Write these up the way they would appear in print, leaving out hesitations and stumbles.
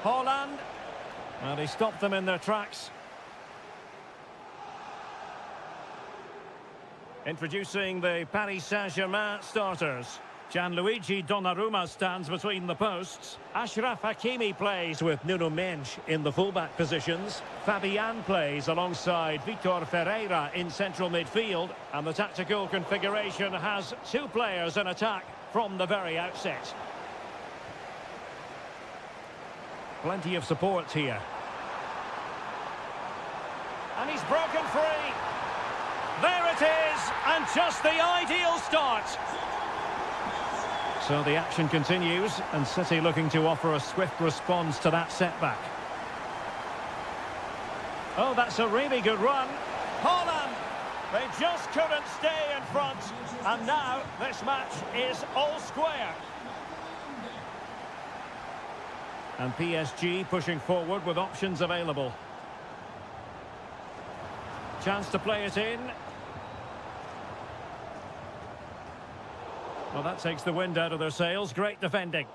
Holland. And he stopped them in their tracks. Introducing the Paris Saint-Germain starters. Gianluigi Donnarumma stands between the posts. Achraf Hakimi plays with Nuno Mendes in the fullback positions. Fabian plays alongside Vitor Ferreira in central midfield. And the tactical configuration has two players in attack from the very outset. Plenty of support here. And he's broken free. There it is, and just the ideal start. So the action continues, and City looking to offer a swift response to that setback. Oh, that's a really good run. Holland! They just couldn't stay in front, and now this match is all square. And PSG pushing forward with options available. Chance to play it in. Well, that takes the wind out of their sails. Great defending.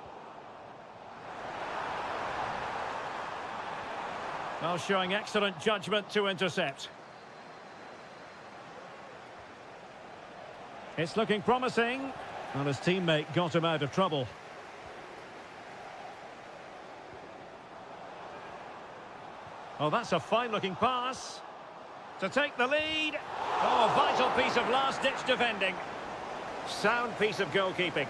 Well, showing excellent judgment to intercept. It's looking promising. Well, his teammate got him out of trouble. Oh, that's a fine-looking pass. To take the lead. Oh, a vital piece of last-ditch defending. Sound piece of goalkeeping.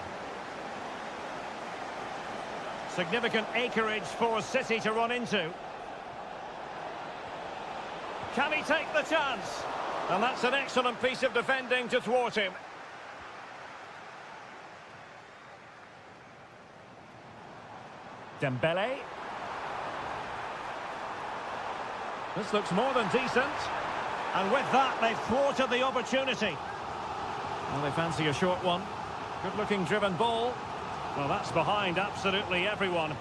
Significant acreage for City to run into. Can he take the chance? And that's an excellent piece of defending to thwart him. Dembele. This looks more than decent. And with that, they've thwarted the opportunity. Well, they fancy a short one. Good-looking driven ball. Well, that's behind absolutely everyone.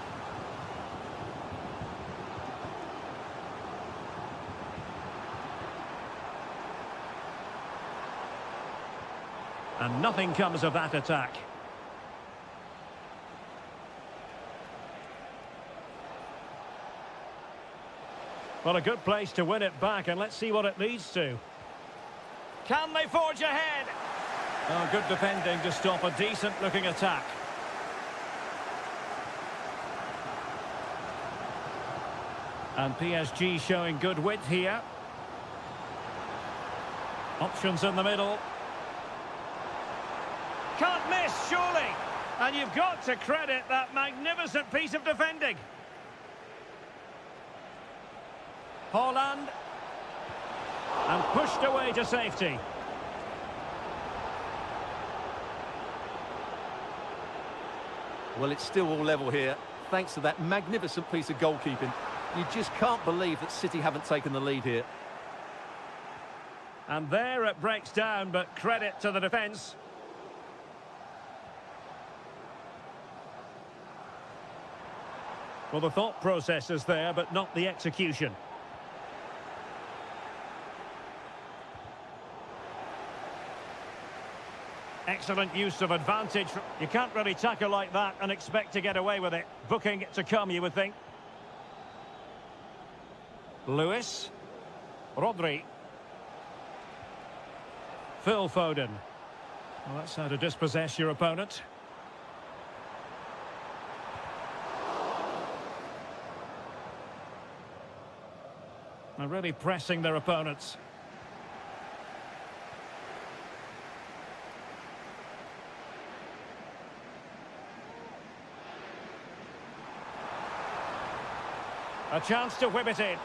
And nothing comes of that attack. Well, a good place to win it back, and let's see what it leads to. Can they forge ahead? Oh, good defending to stop a decent-looking attack. And PSG showing good width here. Options in the middle. Can't miss, surely. And you've got to credit that magnificent piece of defending. Holland. And pushed away to safety. Well, it's still all level here, thanks to that magnificent piece of goalkeeping. You just can't believe that City haven't taken the lead here. And there it breaks down, but credit to the defence. Well, the thought process is there, but not the execution. Excellent use of advantage. You can't really tackle like that and expect to get away with it. Booking to come, you would think. Lewis. Rodri. Phil Foden. Well, that's how to dispossess your opponent. They're really pressing their opponents. A chance to whip it in.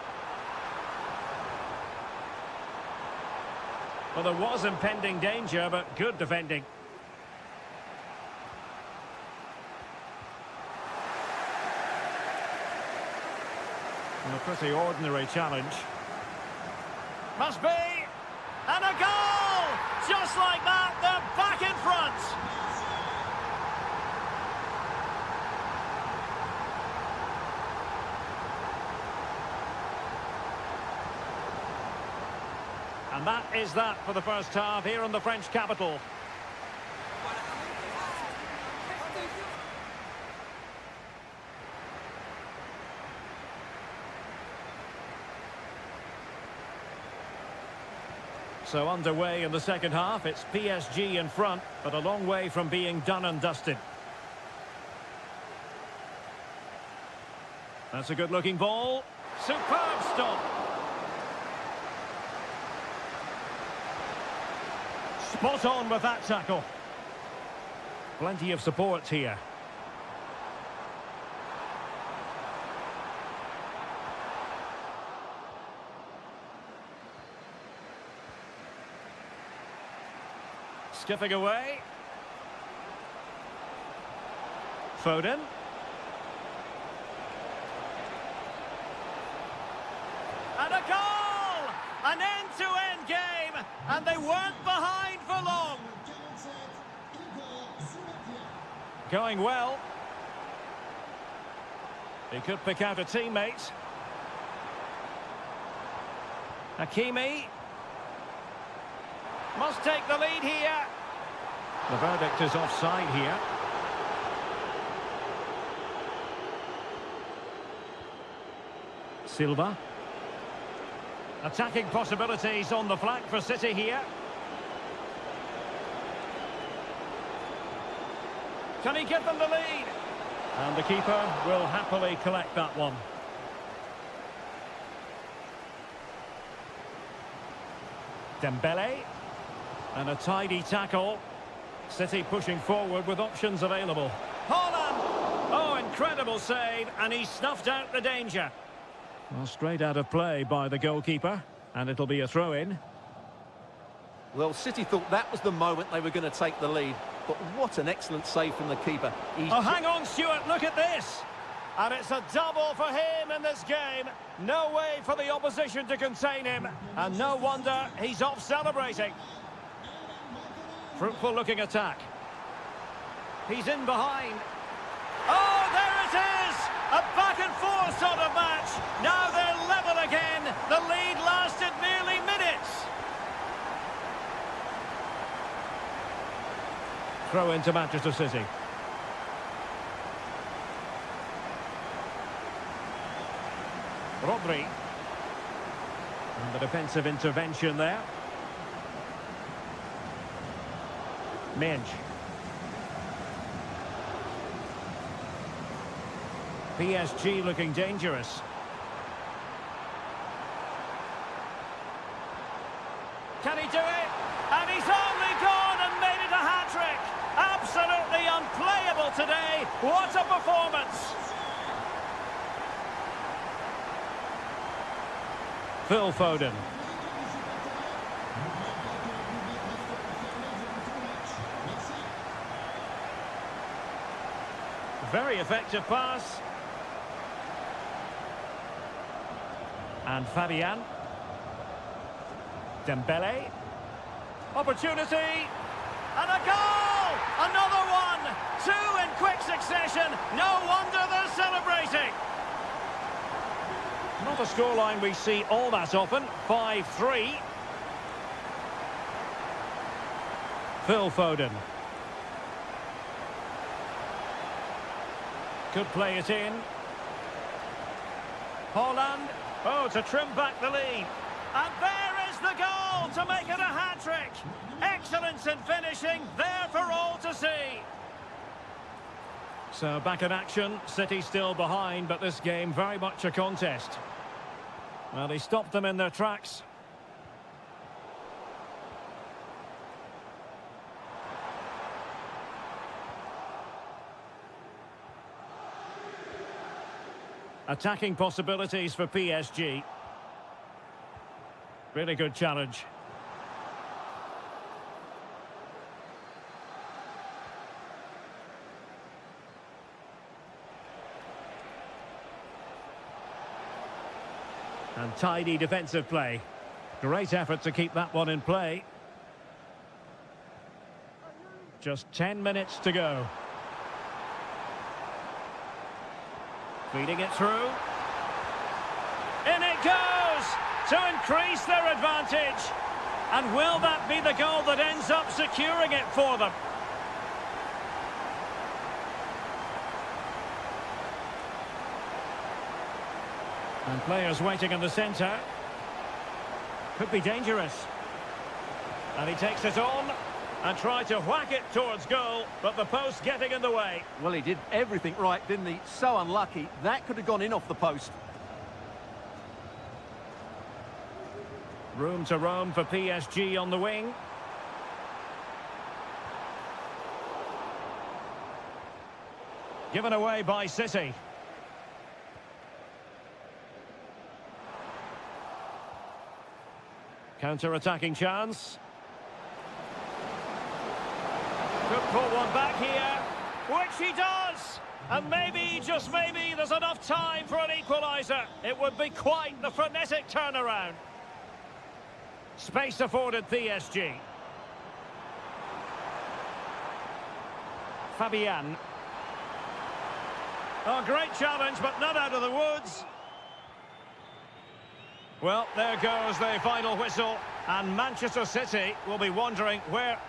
Well, there was impending danger, but good defending. And a pretty ordinary challenge. Must be! And a goal! Just like that, they're back in front! And that is that for the first half here in the French capital. So underway in the second half, it's PSG in front, but a long way from being done and dusted. That's a good-looking ball. Superb stop. Spot on with that tackle. Plenty of support here. Skipping away. Foden. And a goal! An end-to-end game, and they weren't behind for long. Going well. He could pick out a teammate. Hakimi. Must take the lead here. The verdict is offside here. Silva. Attacking possibilities on the flank for City here. Can he give them the lead? And the keeper will happily collect that one. Dembele. And a tidy tackle. City pushing forward with options available. Haaland! Oh, incredible save, and he snuffed out the danger. Well, straight out of play by the goalkeeper, and it'll be a throw-in. Well, City thought that was the moment they were going to take the lead. But what an excellent save from the keeper. Oh, hang on, Stuart, look at this! And it's a double for him in this game. No way for the opposition to contain him. And no wonder he's off celebrating. Fruitful looking attack. He's in behind. Oh, there it is! A back and forth sort of match. Now they're level again. The lead lasted nearly minutes. Throw into Manchester City. Rodri. And the defensive intervention there. Mensch. PSG looking dangerous. Can he do it? And he's only gone and made it a hat-trick. Absolutely unplayable today. What a performance. Phil Foden. Very effective pass. And Fabian. Dembele. Opportunity. And a goal! Another one! Two in quick succession. No wonder they're celebrating. Not a scoreline we see all that often. 5-3. Phil Foden. Could play it in. Haaland. Oh, to trim back the lead. And there is the goal to make it a hat-trick. Excellence in finishing, there for all to see. So back in action, City still behind, but this game very much a contest. Well, he stopped them in their tracks. Attacking possibilities for PSG. Really good challenge. And tidy defensive play. Great effort to keep that one in play. Just 10 minutes to go. Feeding it through. In it goes! To increase their advantage. And will that be the goal that ends up securing it for them? And players waiting in the centre. Could be dangerous. And he takes it on and tried to whack it towards goal, but the post getting in the way. Well, he did everything right, didn't he? So unlucky. That could have gone in off the post. Room to roam for PSG on the wing. Given away by City. Counter-attacking chance. Could pull one back here, which he does! And maybe, just maybe, there's enough time for an equaliser. It would be quite the frenetic turnaround. Space afforded PSG. Fabian. Oh, great challenge, but not out of the woods. Well, there goes the final whistle, and Manchester City will be wondering where...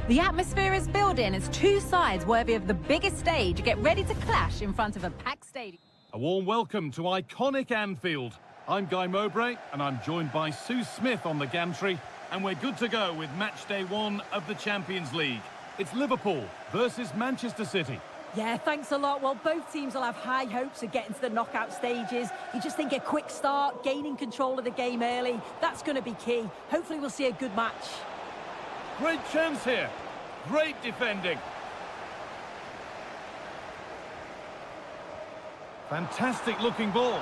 The atmosphere is building as two sides worthy of the biggest stage get ready to clash in front of a packed stadium. A warm welcome to iconic Anfield. I'm Guy Mowbray and I'm joined by Sue Smith on the gantry, and we're good to go with match day 1 of the Champions League. It's Liverpool versus Manchester City. Yeah, thanks a lot. Well, both teams will have high hopes of getting to the knockout stages. You just think a quick start, gaining control of the game early, that's going to be key. Hopefully we'll see a good match. Great chance here. Great defending. Fantastic looking ball.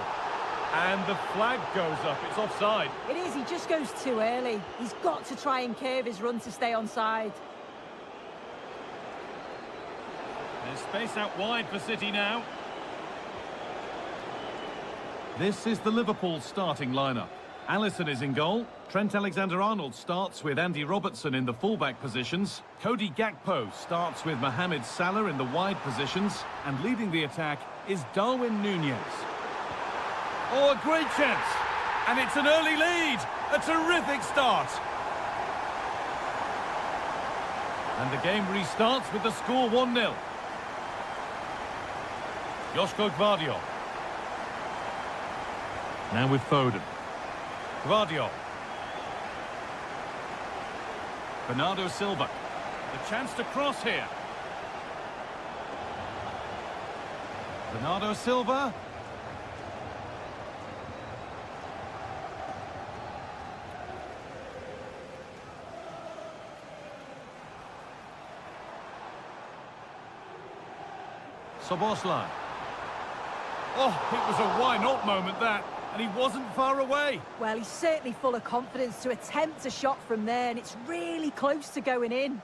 And the flag goes up. It's offside. It is, he just goes too early. He's got to try and curve his run to stay onside. There's space out wide for City now. This is the Liverpool starting lineup. Alisson is in goal. Trent Alexander-Arnold starts with Andy Robertson in the fullback positions. Cody Gakpo starts with Mohamed Salah in the wide positions. And leading the attack is Darwin Núñez. Oh, a great chance! And it's an early lead! A terrific start! And the game restarts with the score 1-0. Joško Gvardiol. Now with Foden. Gvardiol. Bernardo Silva. The chance to cross here. Bernardo Silva. Szoboszlai. Oh, it was a why-not moment, that. And he wasn't far away. Well, he's certainly full of confidence to attempt a shot from there, and it's really close to going in.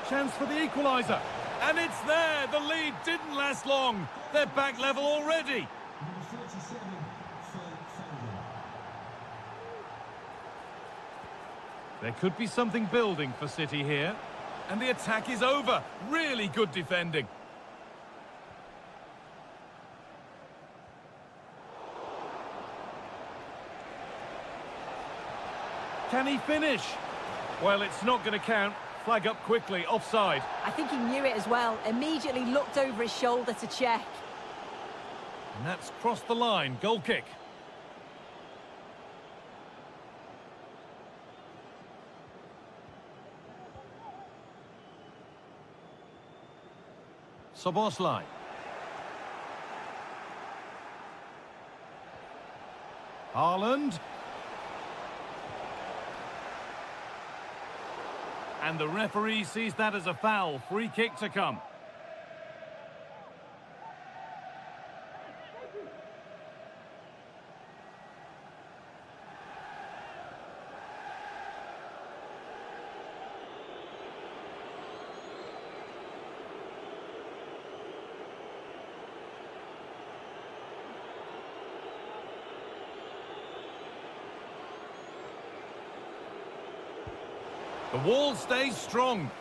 Chance for the equaliser. And it's there. The lead didn't last long. They're back level already. There could be something building for City here. And the attack is over. Really good defending. Can he finish? Well, it's not going to count. Flag up quickly, offside. I think he knew it as well. Immediately looked over his shoulder to check. And that's crossed the line. Goal kick. Szoboszlai. Haaland. And the referee sees that as a foul. Free kick to come. The wall stays strong.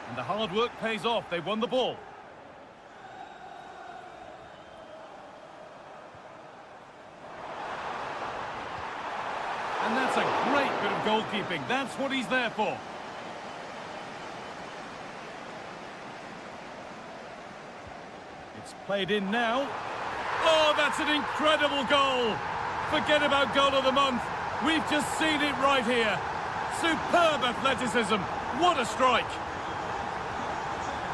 And the hard work pays off. They won the ball. And that's a great bit of goalkeeping. That's what he's there for. It's played in now. Oh, that's an incredible goal. Forget about goal of the month. We've just seen it right here. Superb athleticism. What a strike.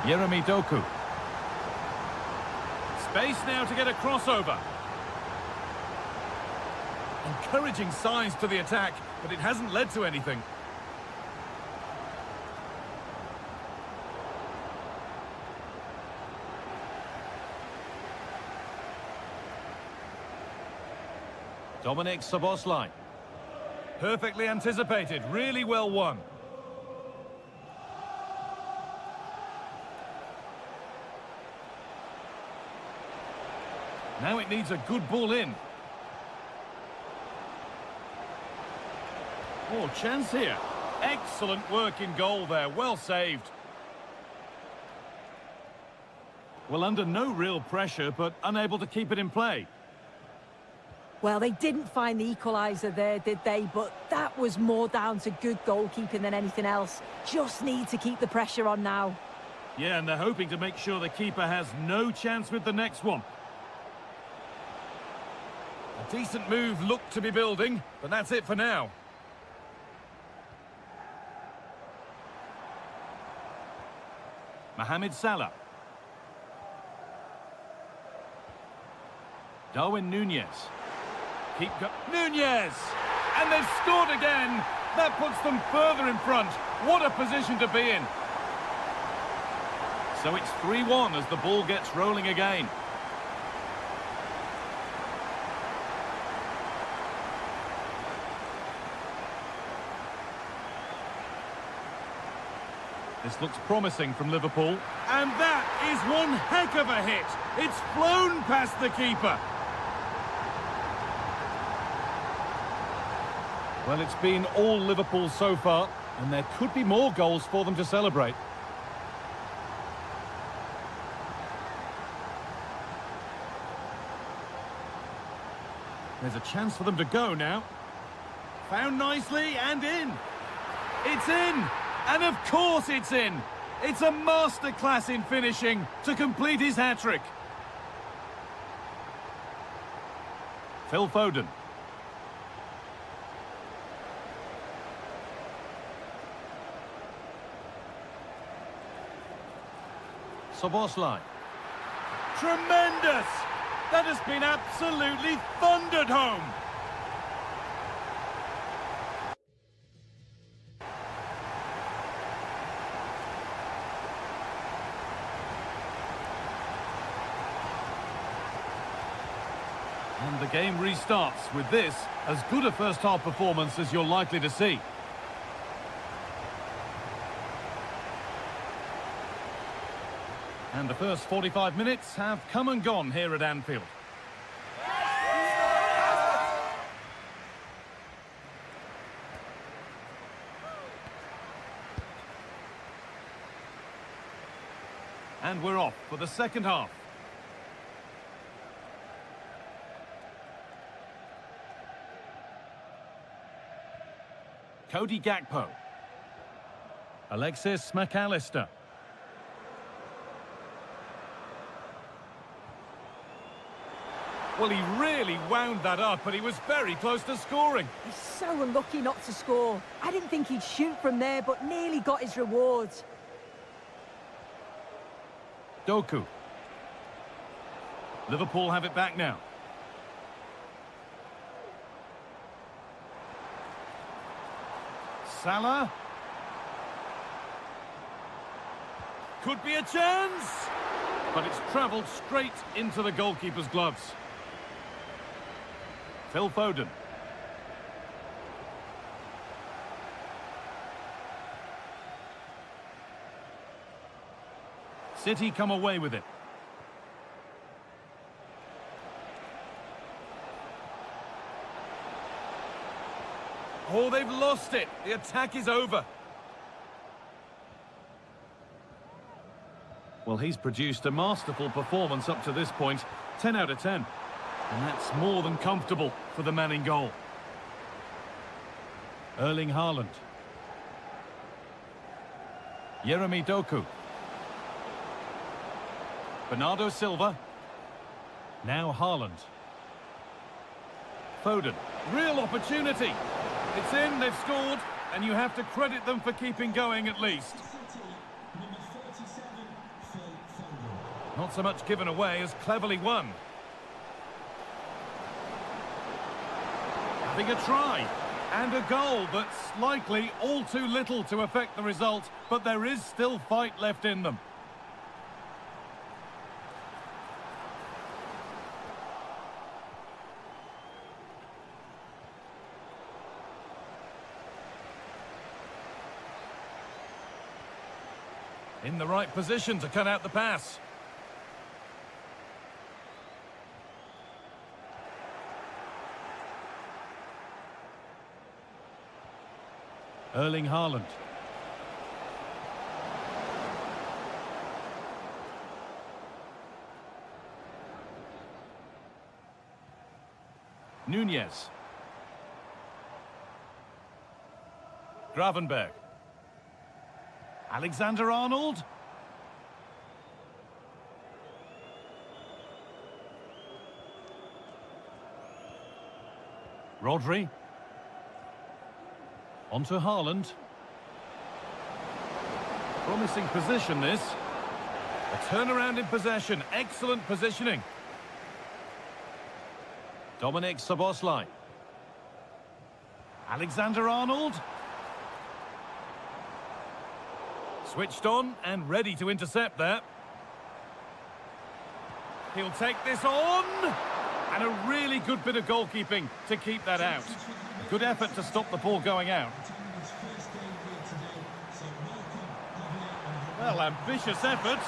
Yeremy Doku. Space now to get a crossover. Encouraging signs to the attack, but it hasn't led to anything. Dominik Szoboszlai. Perfectly anticipated, really well won. Now it needs a good ball in. Oh, chance here. Excellent work in goal there, well saved. Well, under no real pressure, but unable to keep it in play. Well, they didn't find the equaliser there, did they? But that was more down to good goalkeeping than anything else. Just need to keep the pressure on now. Yeah, and they're hoping to make sure the keeper has no chance with the next one. A decent move looked to be building, but that's it for now. Mohamed Salah. Darwin Núñez. Núñez! And they've scored again! That puts them further in front. What a position to be in. So it's 3-1 as the ball gets rolling again. This looks promising from Liverpool. And that is one heck of a hit. It's flown past the keeper. Well, it's been all Liverpool so far, and there could be more goals for them to celebrate. There's a chance for them to go now. Found nicely and in. It's in! And of course it's in! It's a masterclass in finishing to complete his hat-trick. Phil Foden. Szoboszlai. Tremendous! That has been absolutely thundered home! And the game restarts with this, as good a first-half performance as you're likely to see. And the first 45 minutes have come and gone here at Anfield. And we're off for the second half. Cody Gakpo. Alexis McAllister. Well, he really wound that up, but he was very close to scoring. He's so unlucky not to score. I didn't think he'd shoot from there, but nearly got his rewards. Doku. Liverpool have it back now. Salah. Could be a chance. But it's travelled straight into the goalkeeper's gloves. Phil Foden. City come away with it. Oh, they've lost it. The attack is over. Well, he's produced a masterful performance up to this point. 10 out of 10. And that's more than comfortable for the man in goal. Erling Haaland. Jeremy Doku. Bernardo Silva. Now Haaland. Foden. Real opportunity. It's in, they've scored, and you have to credit them for keeping going at least. Not so much given away as cleverly won. Having a try. And a goal, but likely all too little to affect the result, but there is still fight left in them. In the right position to cut out the pass. Erling Haaland. Nunez. Gravenberg. Alexander-Arnold. Rodri. On to Haaland. Promising position, this. A turnaround in possession. Excellent positioning. Dominic Szoboszlai. Alexander-Arnold. Switched on and ready to intercept there. He'll take this on. And a really good bit of goalkeeping to keep that out. A good effort to stop the ball going out. Well, ambitious effort.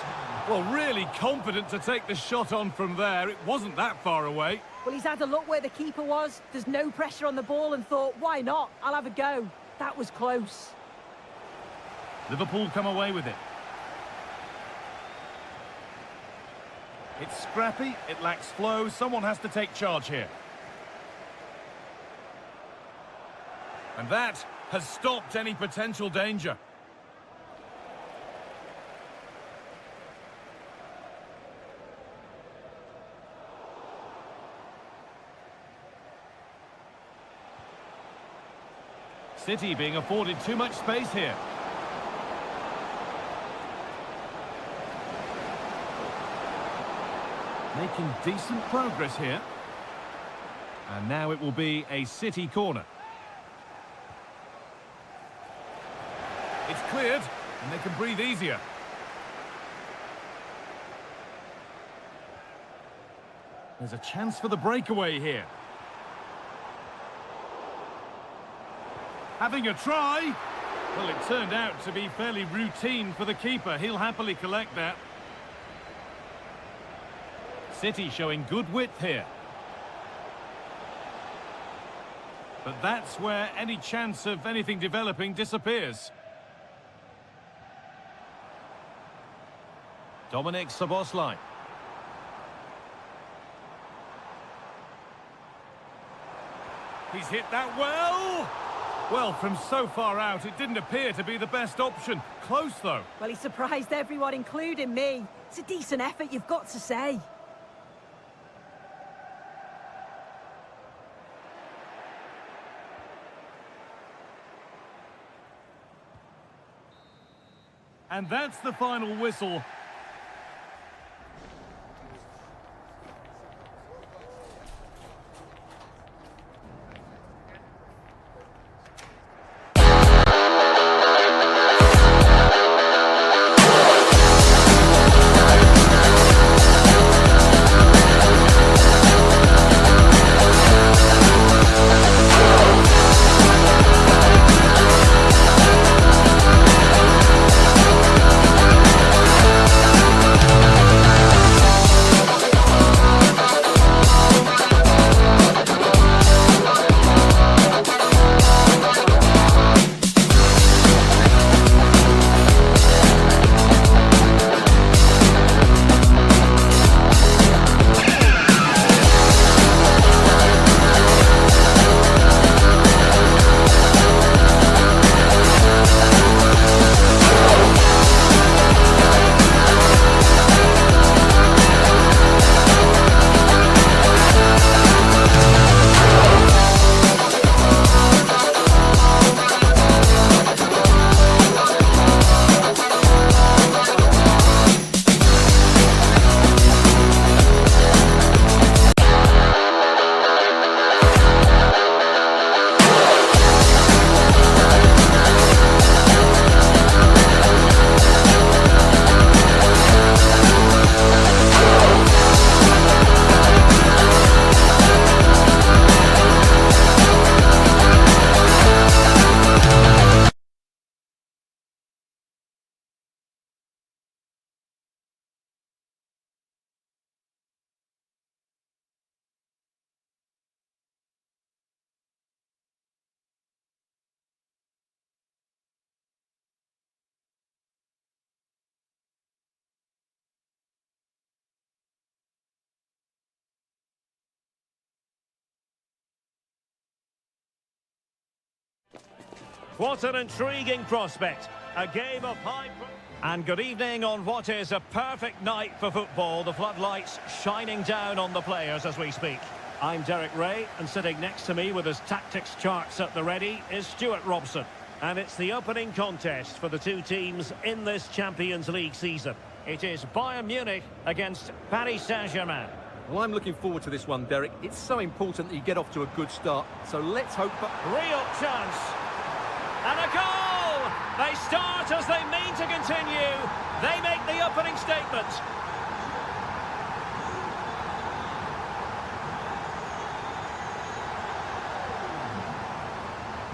Well, really confident to take the shot on from there. It wasn't that far away. Well, he's had a look where the keeper was. There's no pressure on the ball and thought, why not? I'll have a go. That was close. Liverpool come away with it. It's scrappy, it lacks flow. Someone has to take charge here. And that has stopped any potential danger. City being afforded too much space here. Making decent progress here. And now it will be a City corner. It's cleared, and they can breathe easier. There's a chance for the breakaway here. Having a try. Well, it turned out to be fairly routine for the keeper. He'll happily collect that. City showing good width here. But that's where any chance of anything developing disappears. Dominic Szoboszlai. He's hit that well. Well, from so far out, it didn't appear to be the best option. Close, though. Well, he surprised everyone, including me. It's a decent effort, you've got to say. And that's the final whistle. What an intriguing prospect. A game of high... And good evening on what is a perfect night for football. The floodlights shining down on the players as we speak. I'm Derek Ray, and sitting next to me with his tactics charts at the ready is Stuart Robson. And it's the opening contest for the two teams in this Champions League season. It is Bayern Munich against Paris Saint-Germain. Well, I'm looking forward to this one, Derek. It's so important that you get off to a good start. So let's hope... Real chance. And a goal! They start as they mean to continue. They make the opening statement.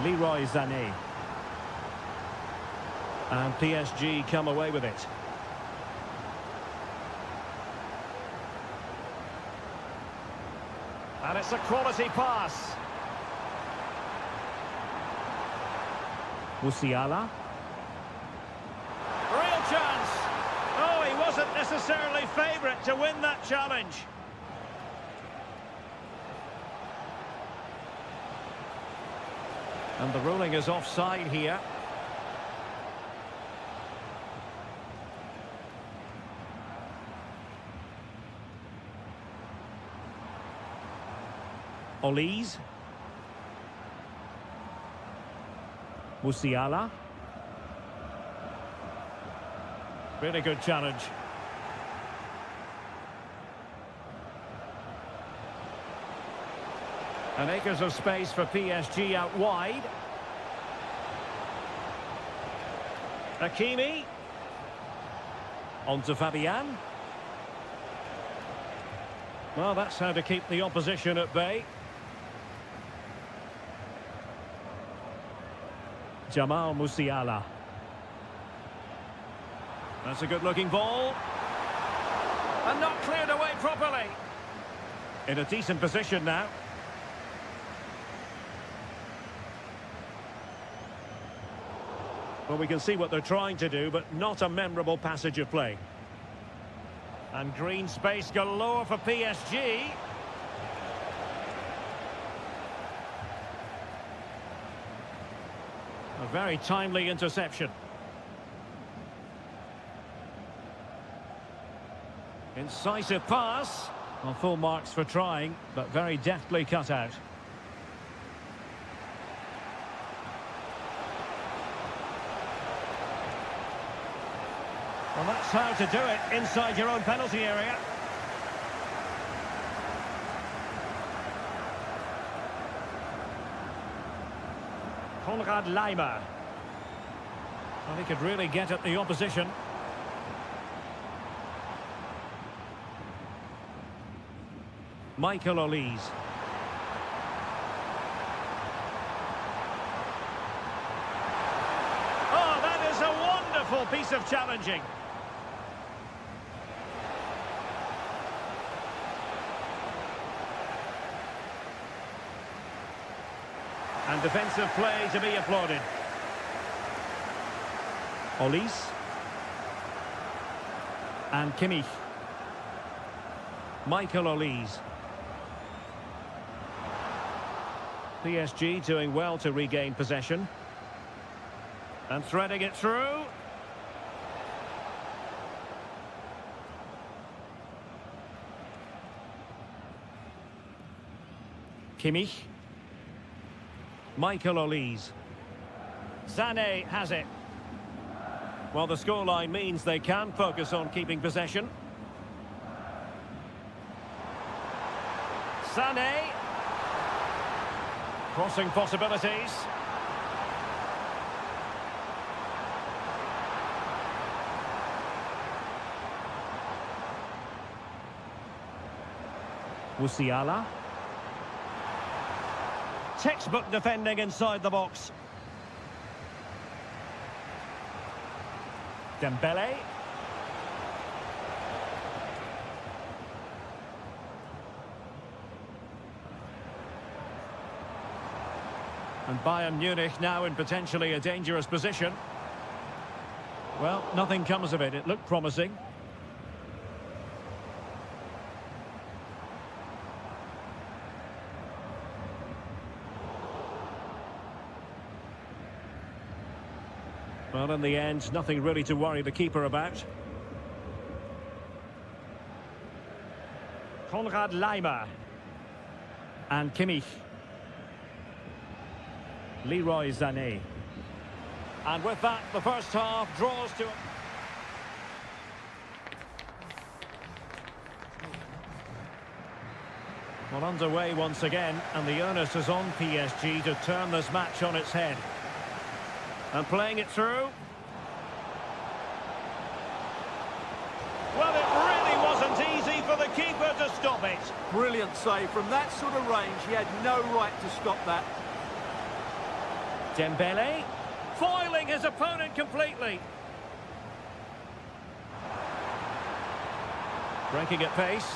Leroy Sané. And PSG come away with it. And it's a quality pass. Musiala. Real chance. Oh, he wasn't necessarily favourite to win that challenge. And the ruling is offside here. Olise. Musiala. Really good challenge. And acres of space for PSG out wide. Hakimi. On to Fabian. Well, that's how to keep the opposition at bay. Jamal Musiala. That's a good-looking ball. And not cleared away properly. In a decent position now. Well, we can see what they're trying to do, but not a memorable passage of play. And green space galore for PSG. A very timely interception. Incisive pass. Well, full marks for trying, but very deftly cut out. Well, that's how to do it inside your own penalty area. Konrad Laimer. Well, he could really get at the opposition. Michael Olise. Oh, that is a wonderful piece of challenging. And defensive play to be applauded. Olise. And Kimmich. Michael Olise. PSG doing well to regain possession. And threading it through. Kimmich. Michael Olise. Sané has it. Well, the scoreline means they can focus on keeping possession. Sané. Crossing possibilities. Musiala. Textbook defending inside the box. Dembele. And Bayern Munich now in potentially a dangerous position. Well, nothing comes of it. It looked promising. Well, in the end, nothing really to worry the keeper about. Konrad Laimer. And Kimmich. Leroy Sané. And with that, the first half draws to... Well, underway once again, and the onus is on PSG to turn this match on its head. And playing it through. Well, it really wasn't easy for the keeper to stop it. Brilliant save. From that sort of range, he had no right to stop that. Dembele, foiling his opponent completely. Breaking at pace.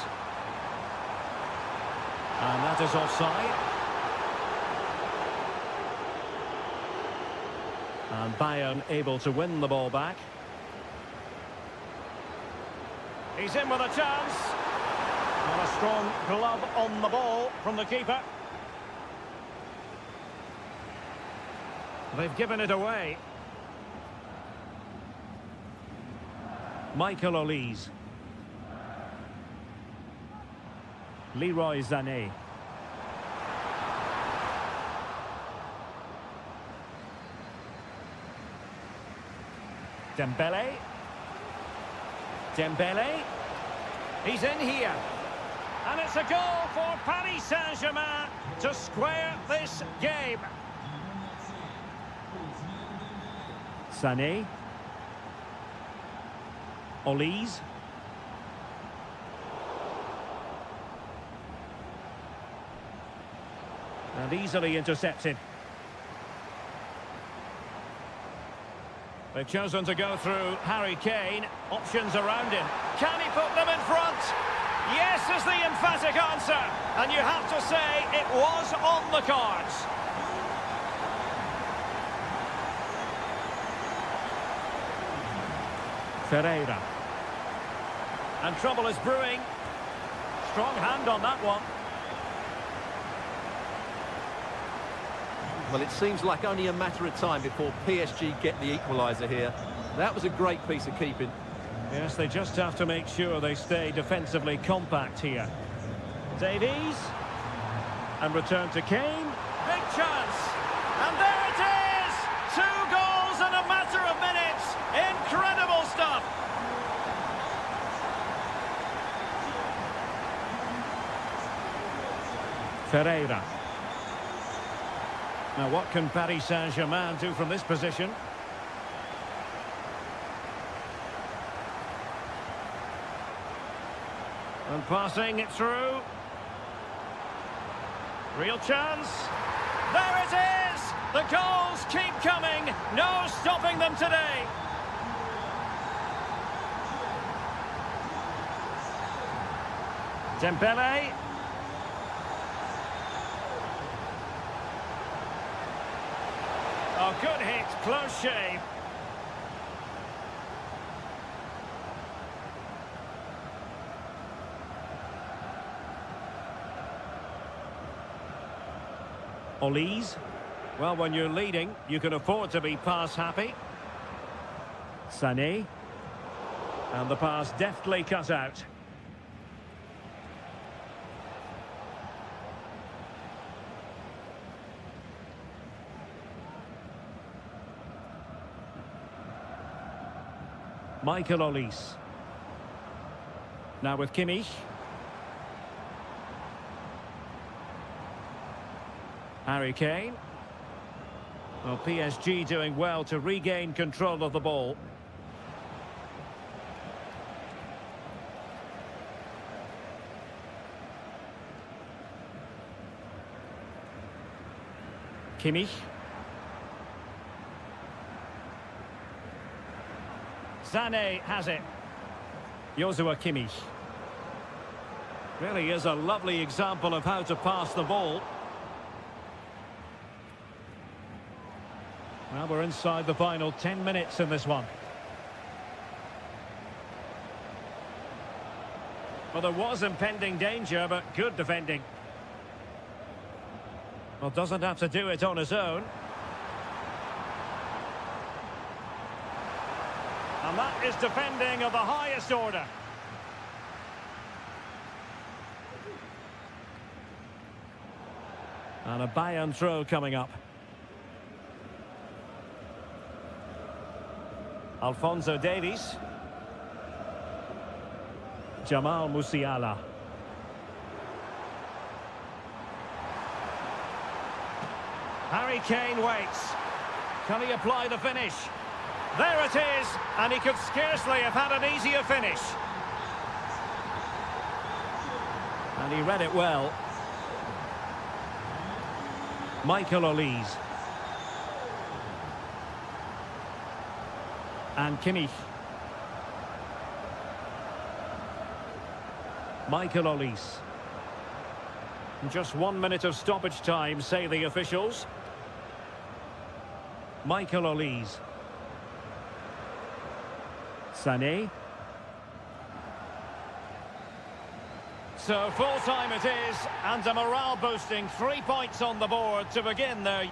And that is offside. And Bayern able to win the ball back. He's in with a chance. And a strong glove on the ball from the keeper. They've given it away. Michael Olise. Leroy Sané. Dembele. Dembele. He's in here. And it's a goal for Paris Saint-Germain to square this game. Sané. Olise. And easily intercepted. They've chosen to go through Harry Kane. Options around him. Can he put them in front? Yes is the emphatic answer. And you have to say it was on the cards. Ferreira. And trouble is brewing. Strong hand on that one. Well, it seems like only a matter of time before PSG get the equaliser here. That was a great piece of keeping. Yes, they just have to make sure they stay defensively compact here. Davies. And return to Kane. Big chance. And there it is! 2 goals in a matter of minutes. Incredible stuff. Ferreira. Now, what can Paris Saint-Germain do from this position? And passing it through. Real chance. There it is! The goals keep coming. No stopping them today. Dembele. Oh, good hit, close shave. Olise. Well, when you're leading, you can afford to be pass happy. Sané. And the pass deftly cut out. Michael Olise. Now with Kimmich. Harry Kane. Well, PSG doing well to regain control of the ball. Kimmich. Sané has it. Joshua Kimmich. Really is a lovely example of how to pass the ball. Well, we're inside the final 10 minutes in this one. Well, there was impending danger, but good defending. Well, doesn't have to do it on his own. And that is defending of the highest order. And a Bayern throw coming up. Alphonso Davies. Jamal Musiala. Harry Kane waits. Can he apply the finish? There it is, and he could scarcely have had an easier finish. And he read it well. Michael Olise. And Kimmich. Michael Olise. Just 1 minute of stoppage time, say the officials. Michael Olise. Sané. So full time it is, and a morale boosting 3 points on the board to begin there.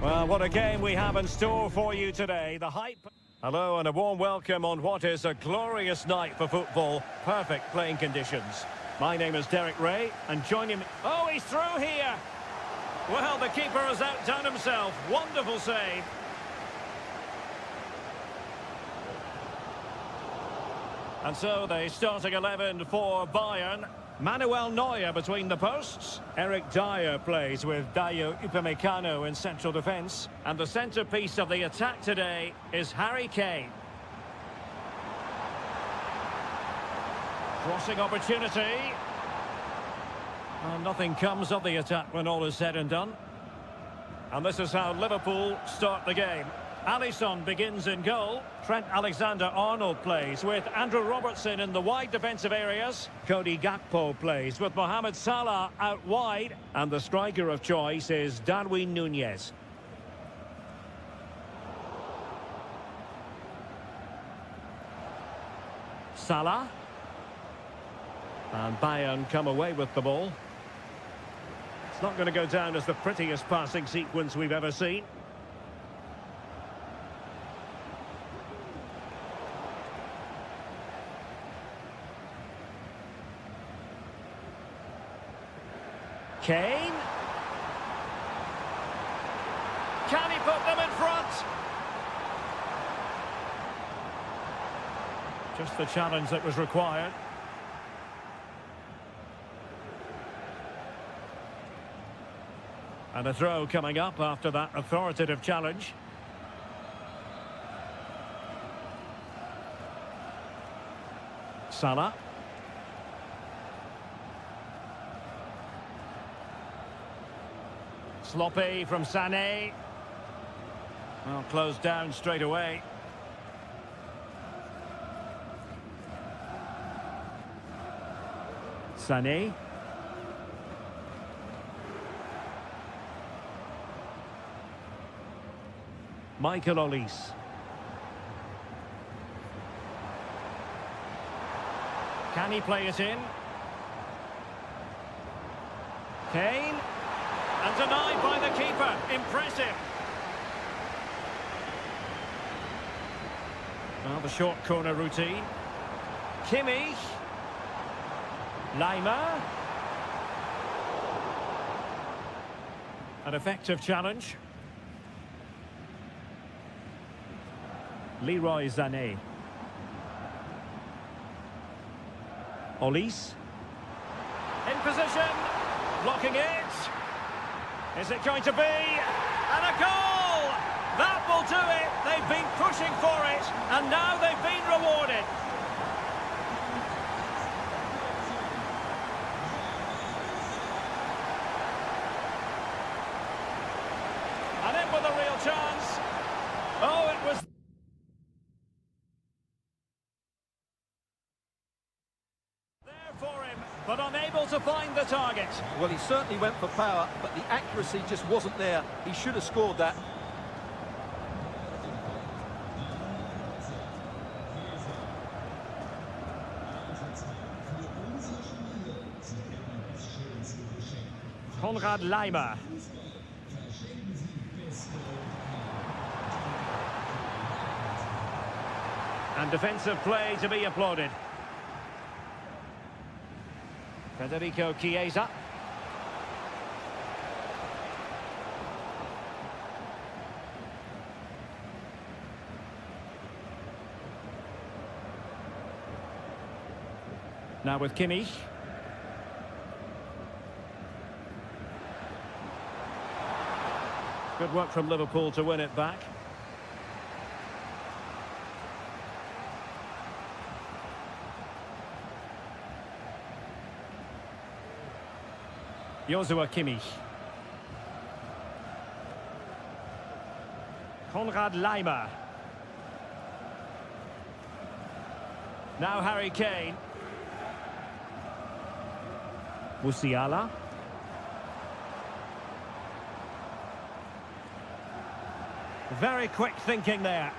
Well, what a game we have in store for you today. The hype... Hello and a warm welcome on what is a glorious night for football. Perfect playing conditions. My name is Derek Ray and joining me... Oh, he's through here! Well, the keeper has outdone himself. Wonderful save. And so the starting 11 for Bayern. Manuel Neuer between the posts. Eric Dyer plays with Dayo Upamecano in central defence. And the centrepiece of the attack today is Harry Kane. Crossing opportunity. And nothing comes of the attack when all is said and done. And this is how Liverpool start the game. Alisson begins in goal. Trent Alexander-Arnold plays with Andrew Robertson in the wide defensive areas. Cody Gakpo plays with Mohamed Salah out wide. And the striker of choice is Darwin Núñez. Salah. And Bayern come away with the ball. It's not going to go down as the prettiest passing sequence we've ever seen. Kane. Can he put them in front? Just the challenge that was required. And a throw coming up after that authoritative challenge. Salah. Sloppy from Sané. Well, closed down straight away. Sané. Michael Olise. Can he play it in? Kane. And denied by the keeper. Impressive. Well, the short corner routine. Kimmich. Lima. An effective challenge. Leroy Sané. Olise. In position. Blocking it. Is it going to be? And a goal! That will do it! They've been pushing for it, and now they've been rewarded. And in with a real chance. Oh, it was... for him, but unable to find the target. Well, he certainly went for power, but the accuracy just wasn't there. He should have scored that. Konrad Laimer. And defensive play to be applauded. Federico Chiesa. Now with Kimmich. Good work from Liverpool to win it back. Joshua Kimmich. Konrad Laimer. Now Harry Kane. Musiala. Very quick thinking there.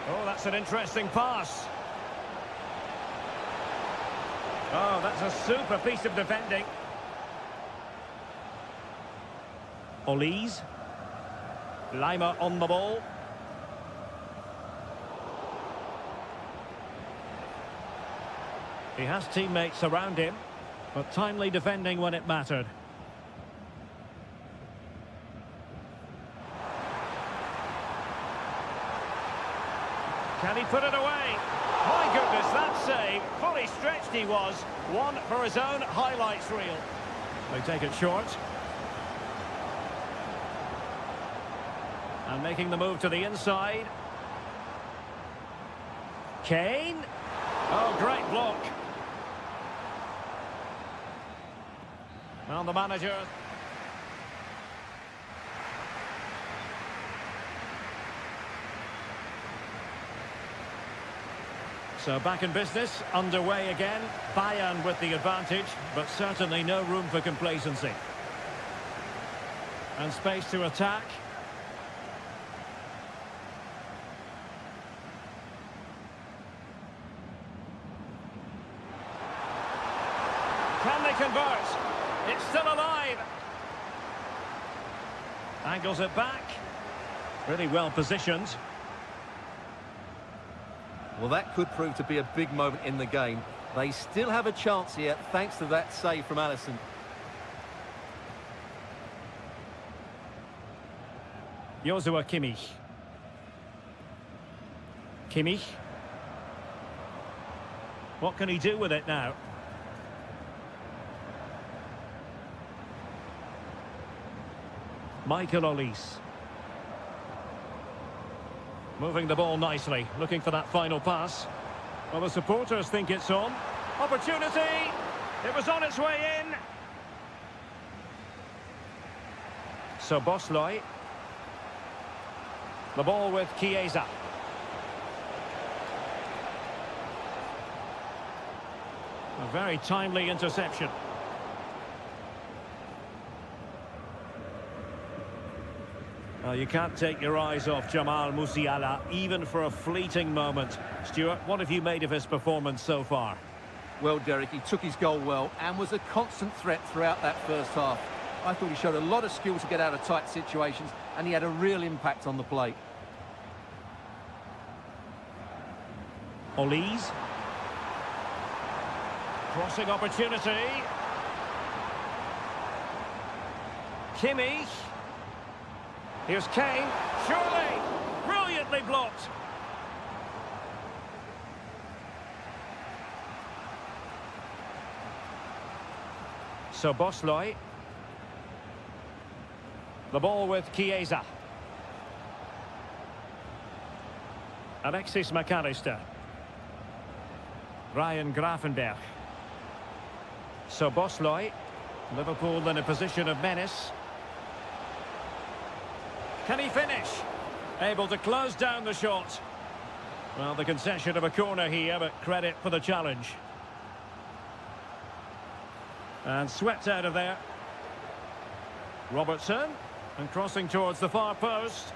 Oh, that's an interesting pass. Oh, that's a super piece of defending. Olise. Lima on the ball. He has teammates around him, but timely defending when it mattered. Can he put it away? My goodness, that save. Fully stretched he was. One for his own highlights reel. They take it short. And making the move to the inside. Kane. Oh, great block. And the manager. So back in business, underway again. Bayern with the advantage, but certainly no room for complacency. And space to attack. Can they convert? It's still alive. Angles it back. Really well positioned. Well, that could prove to be a big moment in the game. They still have a chance here, thanks to that save from Alisson. Joshua Kimmich. Kimmich. What can he do with it now? Michael Olise. Moving the ball nicely, looking for that final pass. Well, the supporters think it's on. Opportunity! It was on its way in. So Bosley. The ball with Chiesa. A very timely interception. Well, you can't take your eyes off Jamal Musiala, even for a fleeting moment. Stuart, what have you made of his performance so far? Well, Derek, he took his goal well and was a constant threat throughout that first half. I thought he showed a lot of skill to get out of tight situations, and he had a real impact on the plate. Olise. Crossing opportunity. Kimmich. Here's Kane. Surely! Brilliantly blocked. So Bosley. The ball with Chiesa. Alexis McAllister. Ryan Gravenberch. So Bosley. Liverpool in a position of menace. Can he finish? Able to close down the shot. Well, the concession of a corner here, but credit for the challenge. And swept out of there. Robertson. And crossing towards the far post.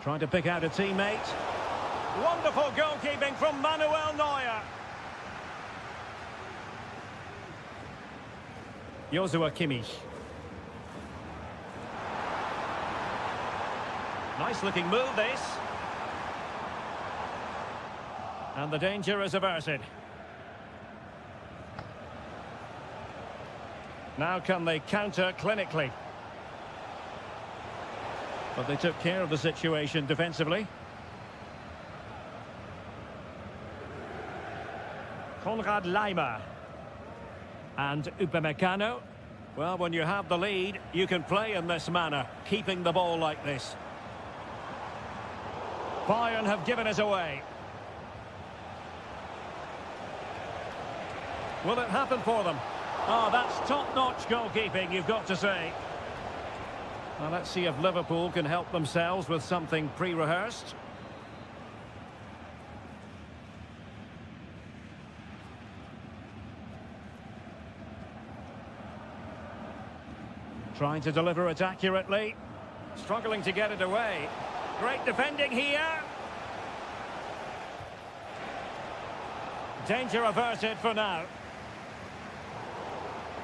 Trying to pick out a teammate. Wonderful goalkeeping from Manuel Neuer. Joshua Kimmich. Nice looking move this. And the danger is averted. Now can they counter clinically? But they took care of the situation defensively. Konrad Laimer. And Upamecano. Well, when you have the lead, you can play in this manner, keeping the ball like this. Bayern have given it away. Will it happen for them? Oh, that's top-notch goalkeeping, you've got to say. Now, let's see if Liverpool can help themselves with something pre-rehearsed. Trying to deliver it accurately. Struggling to get it away. Great defending here. Danger averted for now.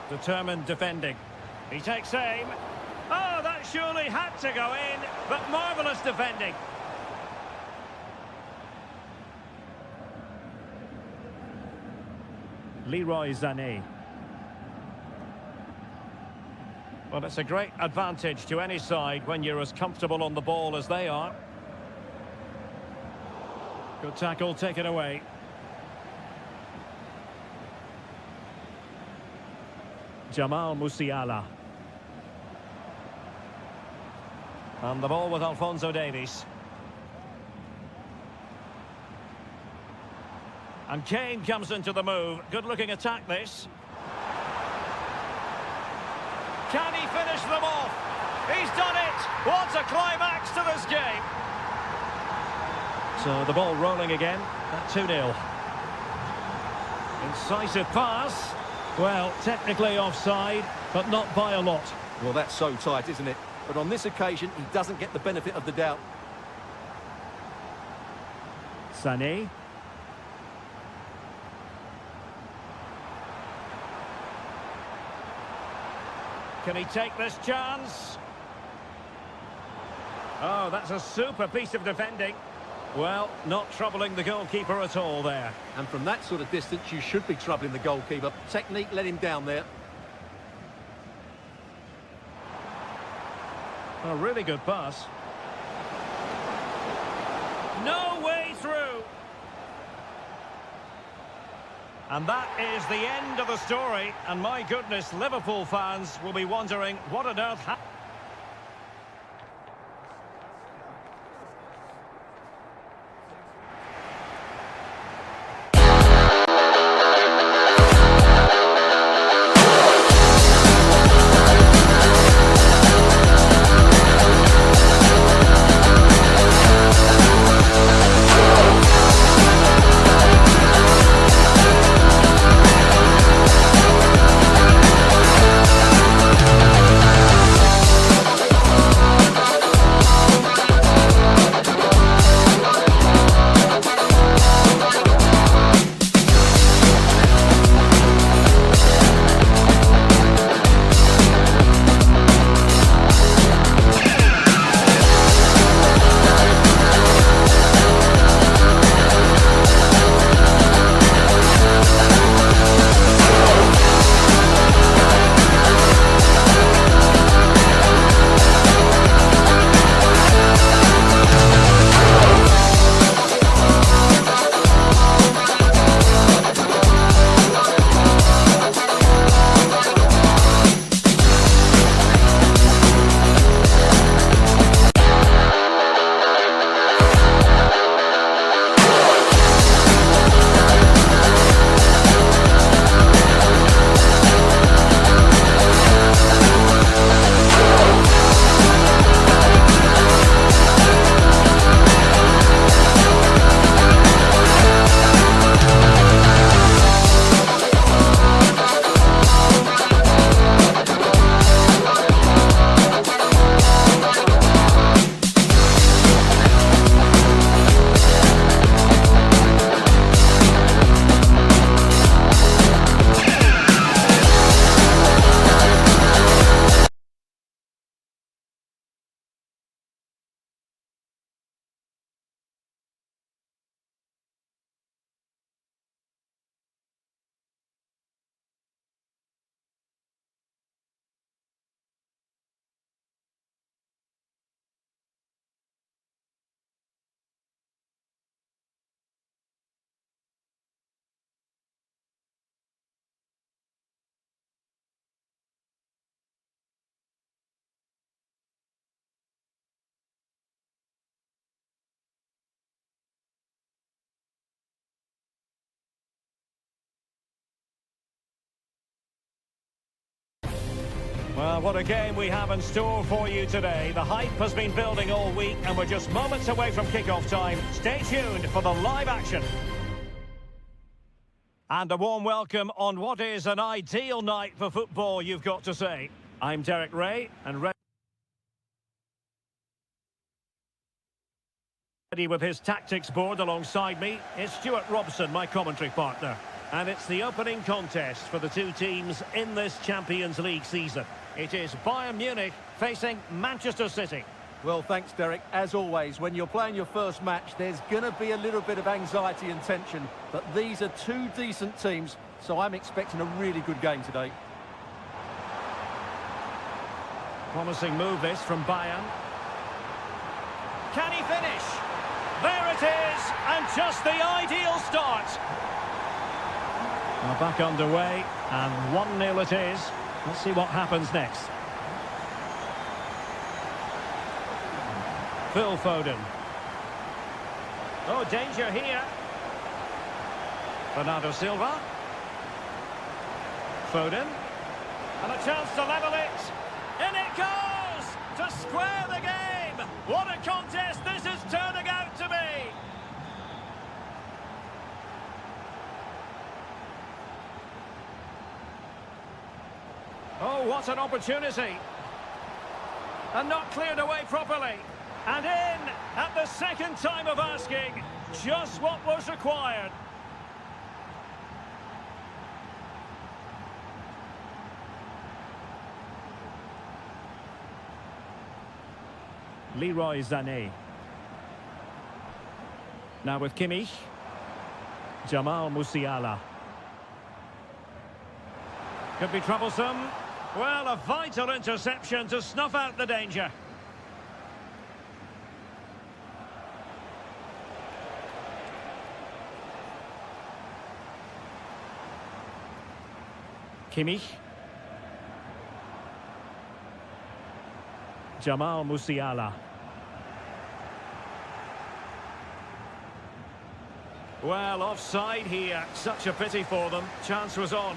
Determined defending. He takes aim. Oh, that surely had to go in, but marvellous defending. Leroy Sané. Well, it's a great advantage to any side when you're as comfortable on the ball as they are. Good tackle, taken away. Jamal Musiala. And the ball with Alphonso Davies. And Kane comes into the move. Good-looking attack, this. Can he finish them off? He's done it! What a climax to this game! So the ball rolling again at 2-0. Incisive pass. Well, technically offside, but not by a lot. Well, that's so tight, isn't it? But on this occasion, he doesn't get the benefit of the doubt. Sané. Can he take this chance? Oh, that's a super piece of defending. Well, not troubling the goalkeeper at all there. And from that sort of distance, you should be troubling the goalkeeper. Technique let him down there. A really good pass. No way through. And that is the end of the story. And my goodness, Liverpool fans will be wondering what on earth happened. Well, what a game we have in store for you today. The hype has been building all week and we're just moments away from kick-off time. Stay tuned for the live action. And a warm welcome on what is an ideal night for football, you've got to say. I'm Derek Ray and With his tactics board alongside me, it's Stuart Robson, my commentary partner. And it's the opening contest for the two teams in this Champions League season. It is Bayern Munich facing Manchester City. Well, thanks, Derek. As always, when you're playing your first match, there's going to be a little bit of anxiety and tension. But these are two decent teams, so I'm expecting a really good game today. Promising move this from Bayern. Can he finish? There it is, and just the ideal start. Well, back underway, and 1-0 it is. Let's see what happens next. Phil Foden. Oh, danger here. Bernardo Silva. Foden. And a chance to level it. In it goes! To square the game! What a contest this is turning out to be! Oh, what an opportunity. And not cleared away properly. And in at the second time of asking. Just what was required. Leroy Sané. Now with Kimmich. Jamal Musiala. Could be troublesome. Well, a vital interception to snuff out the danger. Kimmich. Jamal Musiala. Well, offside here. Such a pity for them. Chance was on.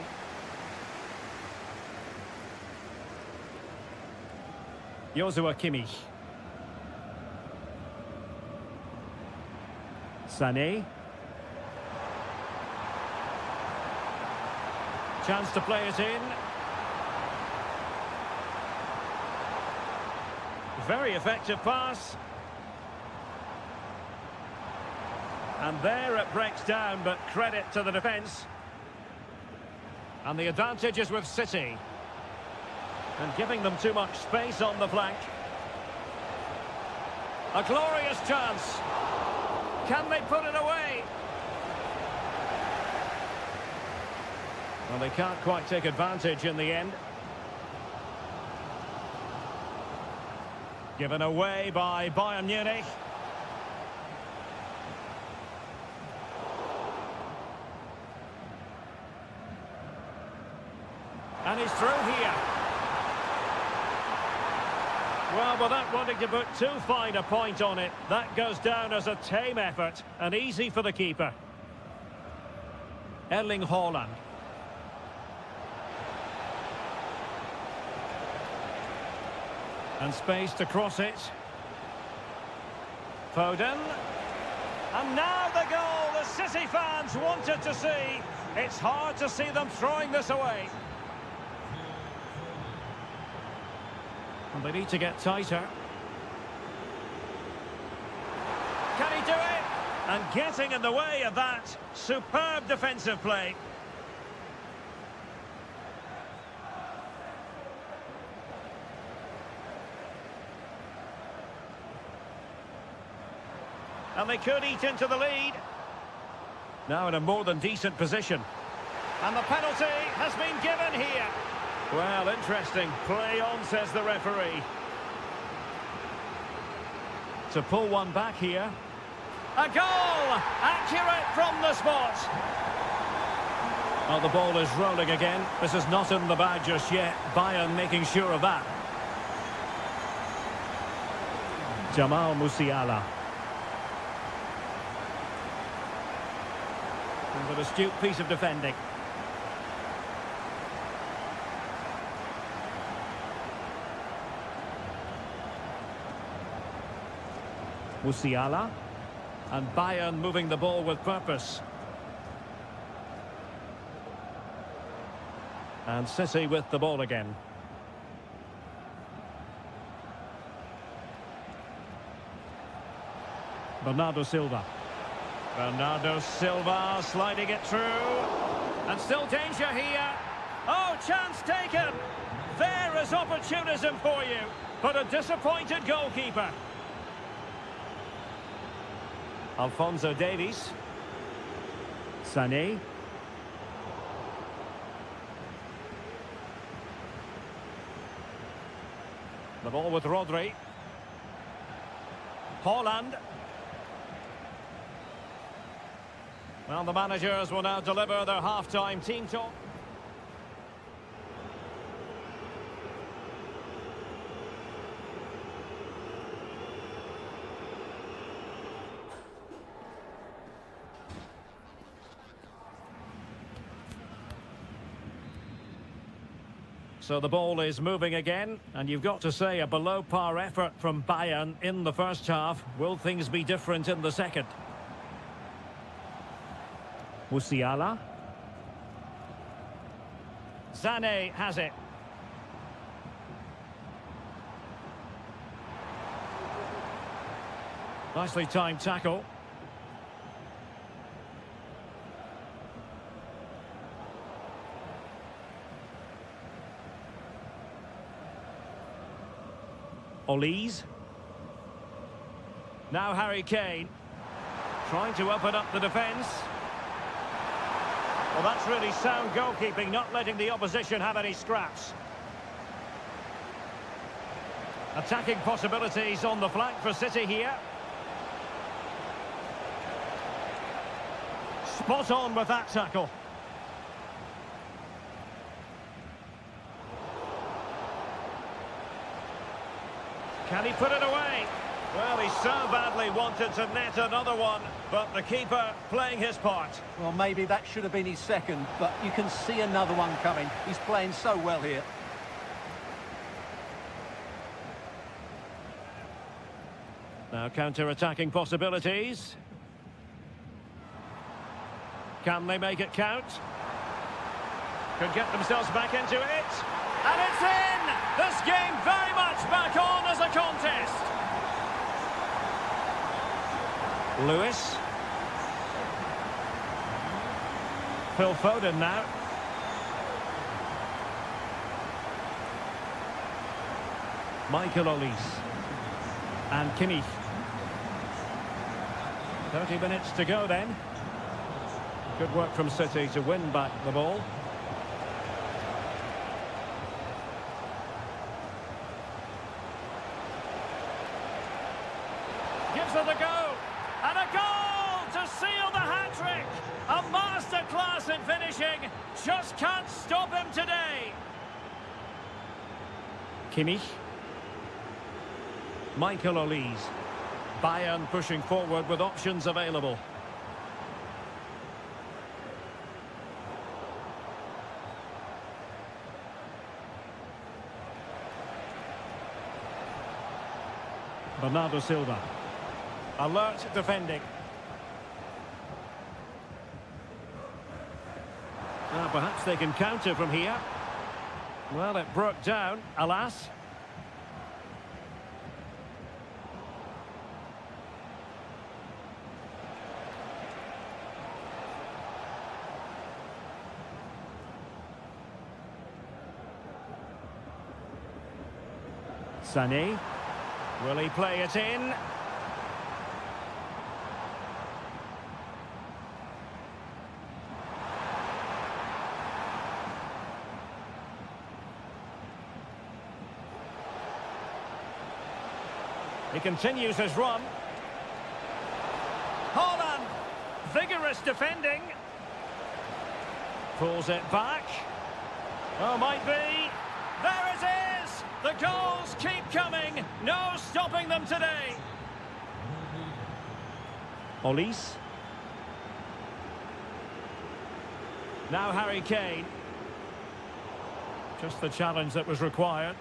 Joshua Kimmich. Sané. Chance to play it in. Very effective pass. And there it breaks down, but credit to the defence. And the advantage is with City. And giving them too much space on the flank. A glorious chance. Can they put it away? Well, they can't quite take advantage in the end. Given away by Bayern Munich. And he's through here. Well, without wanting to put too fine a point on it, that goes down as a tame effort and easy for the keeper. Erling Haaland. And space to cross it. Foden. And now the goal the City fans wanted to see. It's hard to see them throwing this away. And they need to get tighter. Can he do it? And getting in the way of that. Superb defensive play. And they could eat into the lead. Now in a more than decent position. And the penalty has been given here. Well, interesting. Play on, says the referee. To pull one back here. A goal! Accurate from the spot. Well, the ball is rolling again. This is not in the bag just yet. Bayern making sure of that. Jamal Musiala. And with an astute piece of defending. Musiala. And Bayern moving the ball with purpose. And City with the ball again. Bernardo Silva. Bernardo Silva sliding it through. And still danger here. Oh, chance taken. There is opportunism for you. But a disappointed goalkeeper. Alphonso Davies. Sané. The ball with Rodri. Haaland. Well, the managers will now deliver their half-time team talk. So the ball is moving again, and you've got to say a below-par effort from Bayern in the first half. Will things be different in the second? Musiala. Sané has it. Nicely timed tackle. Olise. Now Harry Kane. Trying to open up the defence. Well, that's really sound goalkeeping, not letting the opposition have any scraps. Attacking possibilities on the flank for City here. Spot on with that tackle. Can he put it away? Well, he so badly wanted to net another one, but the keeper playing his part. Well, maybe that should have been his second, but you can see another one coming. He's playing so well here. Now counter-attacking possibilities. Can they make it count? Could get themselves back into it. And it's in! This game very much back on as a contest. Lewis. Phil Foden now. Michael Olise. And Kimmich. 30 minutes to go then. Good work from City to win back the ball. Gives it a go. And a goal to seal the hat-trick. A masterclass in finishing. Just can't stop him today. Kimmich. Michael Olise. Bayern pushing forward with options available. Bernardo Silva. Alert defending. Now perhaps they can counter from here. Well, it broke down, alas. Sané. Will he play it in? He continues his run. Haaland! Vigorous defending. Pulls it back. Oh, might be. There it is! The goals keep coming. No stopping them today. Olise. Now Harry Kane. Just the challenge that was required.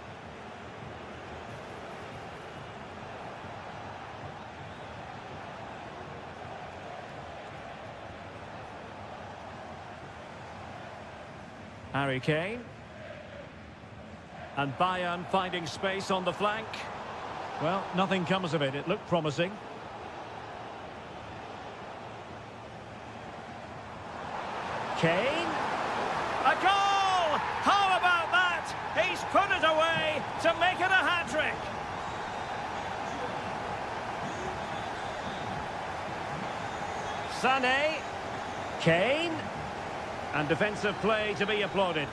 Harry Kane. And Bayern finding space on the flank. Well, nothing comes of it. It looked promising. Kane. A goal! How about that? He's put it away to make it a hat-trick. Sané. Kane. And defensive play to be applauded.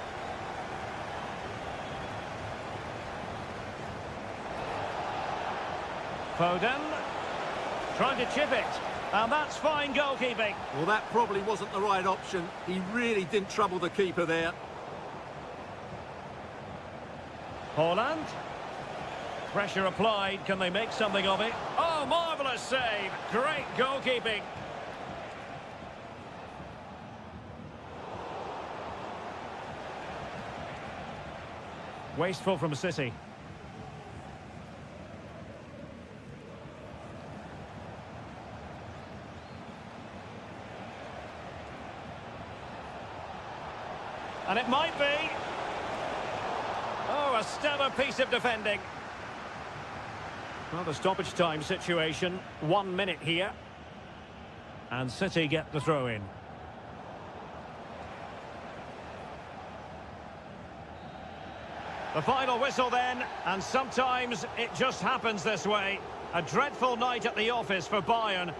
Foden. Trying to chip it. And that's fine goalkeeping. Well, that probably wasn't the right option. He really didn't trouble the keeper there. Haaland. Pressure applied. Can they make something of it? Oh, marvellous save. Great goalkeeping. Wasteful from City. And it might be. Oh, a stellar piece of defending. Well, the stoppage time situation. 1 minute here. And City get the throw in. The final whistle then, and sometimes it just happens this way. A dreadful night at the office for Bayern.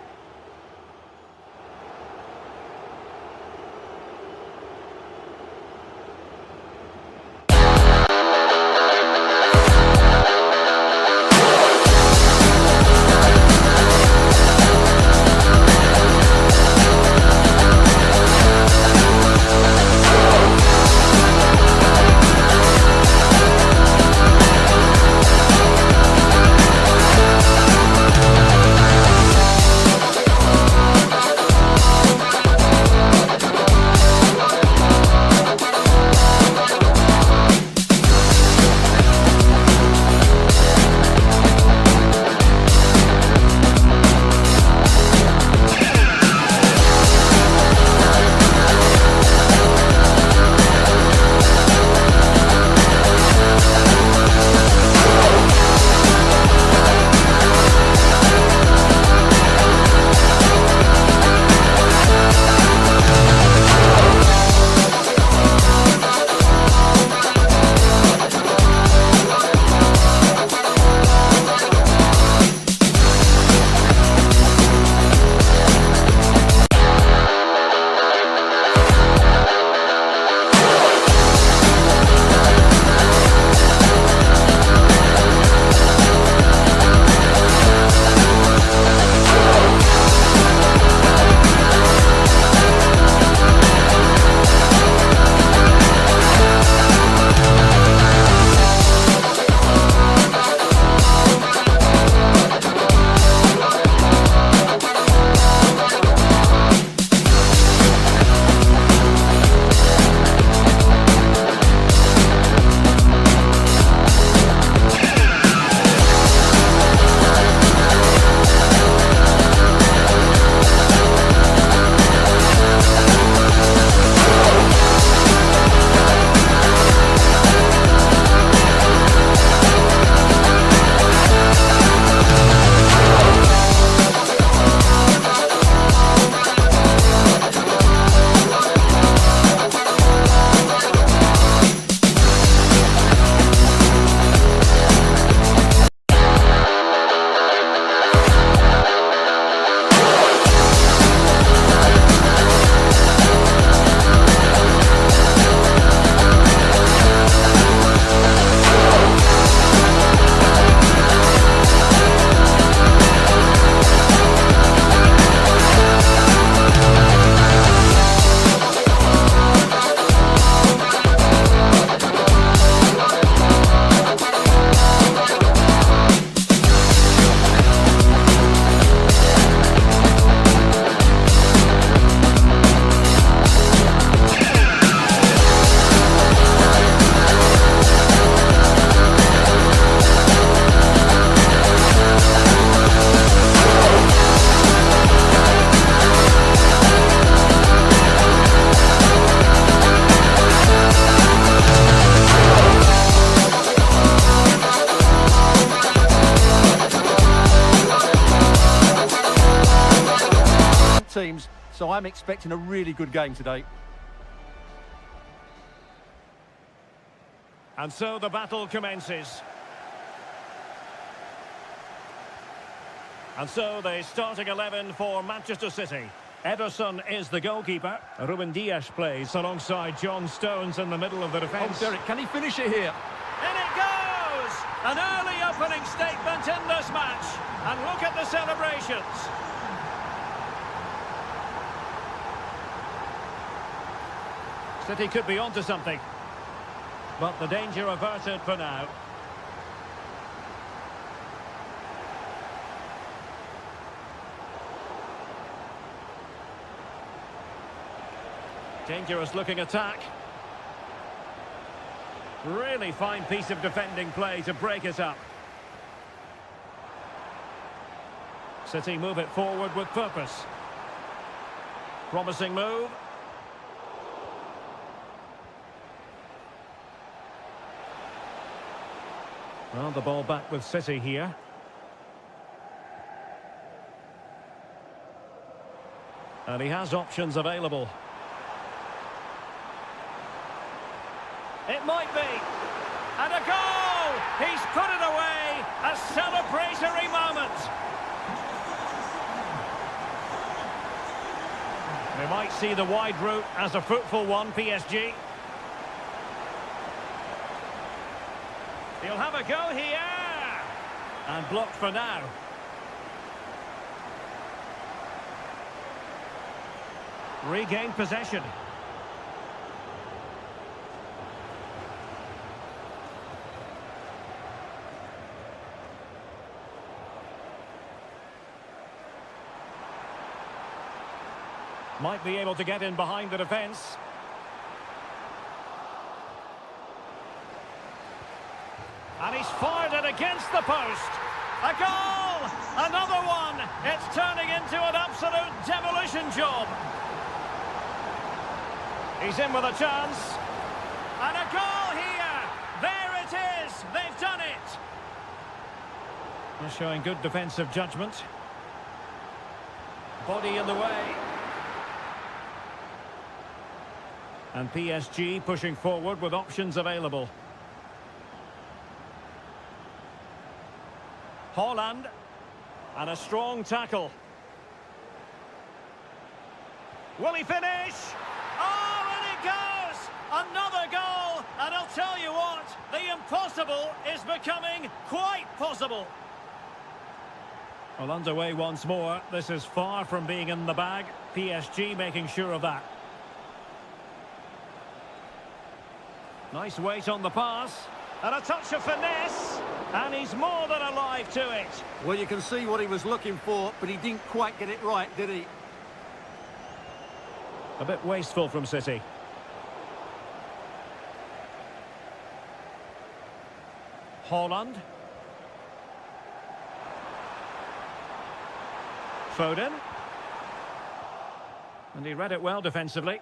teams, so I'm expecting a really good game today. And so the battle commences. And so the starting 11 for Manchester City. Ederson is the goalkeeper. Ruben Dias plays alongside John Stones in the middle of the defence. Oh, Derek, can he finish it here? In it goes! An early opening statement in this match. And look at the celebrations. City could be onto something. But the danger averted for now. Dangerous looking attack. Really fine piece of defending play to break it up. City move it forward with purpose. Promising move. Well, the ball back with City here. And he has options available. It might be. And a goal! He's put it away. A celebratory moment. We might see the wide route as a fruitful one, PSG. He'll have a go here. And blocked for now. Regained possession. Might be able to get in behind the defence. And he's fired it against the post. A goal! Another one! It's turning into an absolute demolition job. He's in with a chance. And a goal here! There it is! They've done it! They're showing good defensive judgment. Body in the way. And PSG pushing forward with options available. Haaland. And a strong tackle. Will he finish? Oh, and it goes! Another goal! And I'll tell you what, the impossible is becoming quite possible. Well, underway once more. This is far from being in the bag. PSG making sure of that. Nice weight on the pass. And a touch of finesse. And he's more than alive to it. Well, you can see what he was looking for, but he didn't quite get it right, did he? A bit wasteful from City. Haaland. Foden. And he read it well defensively.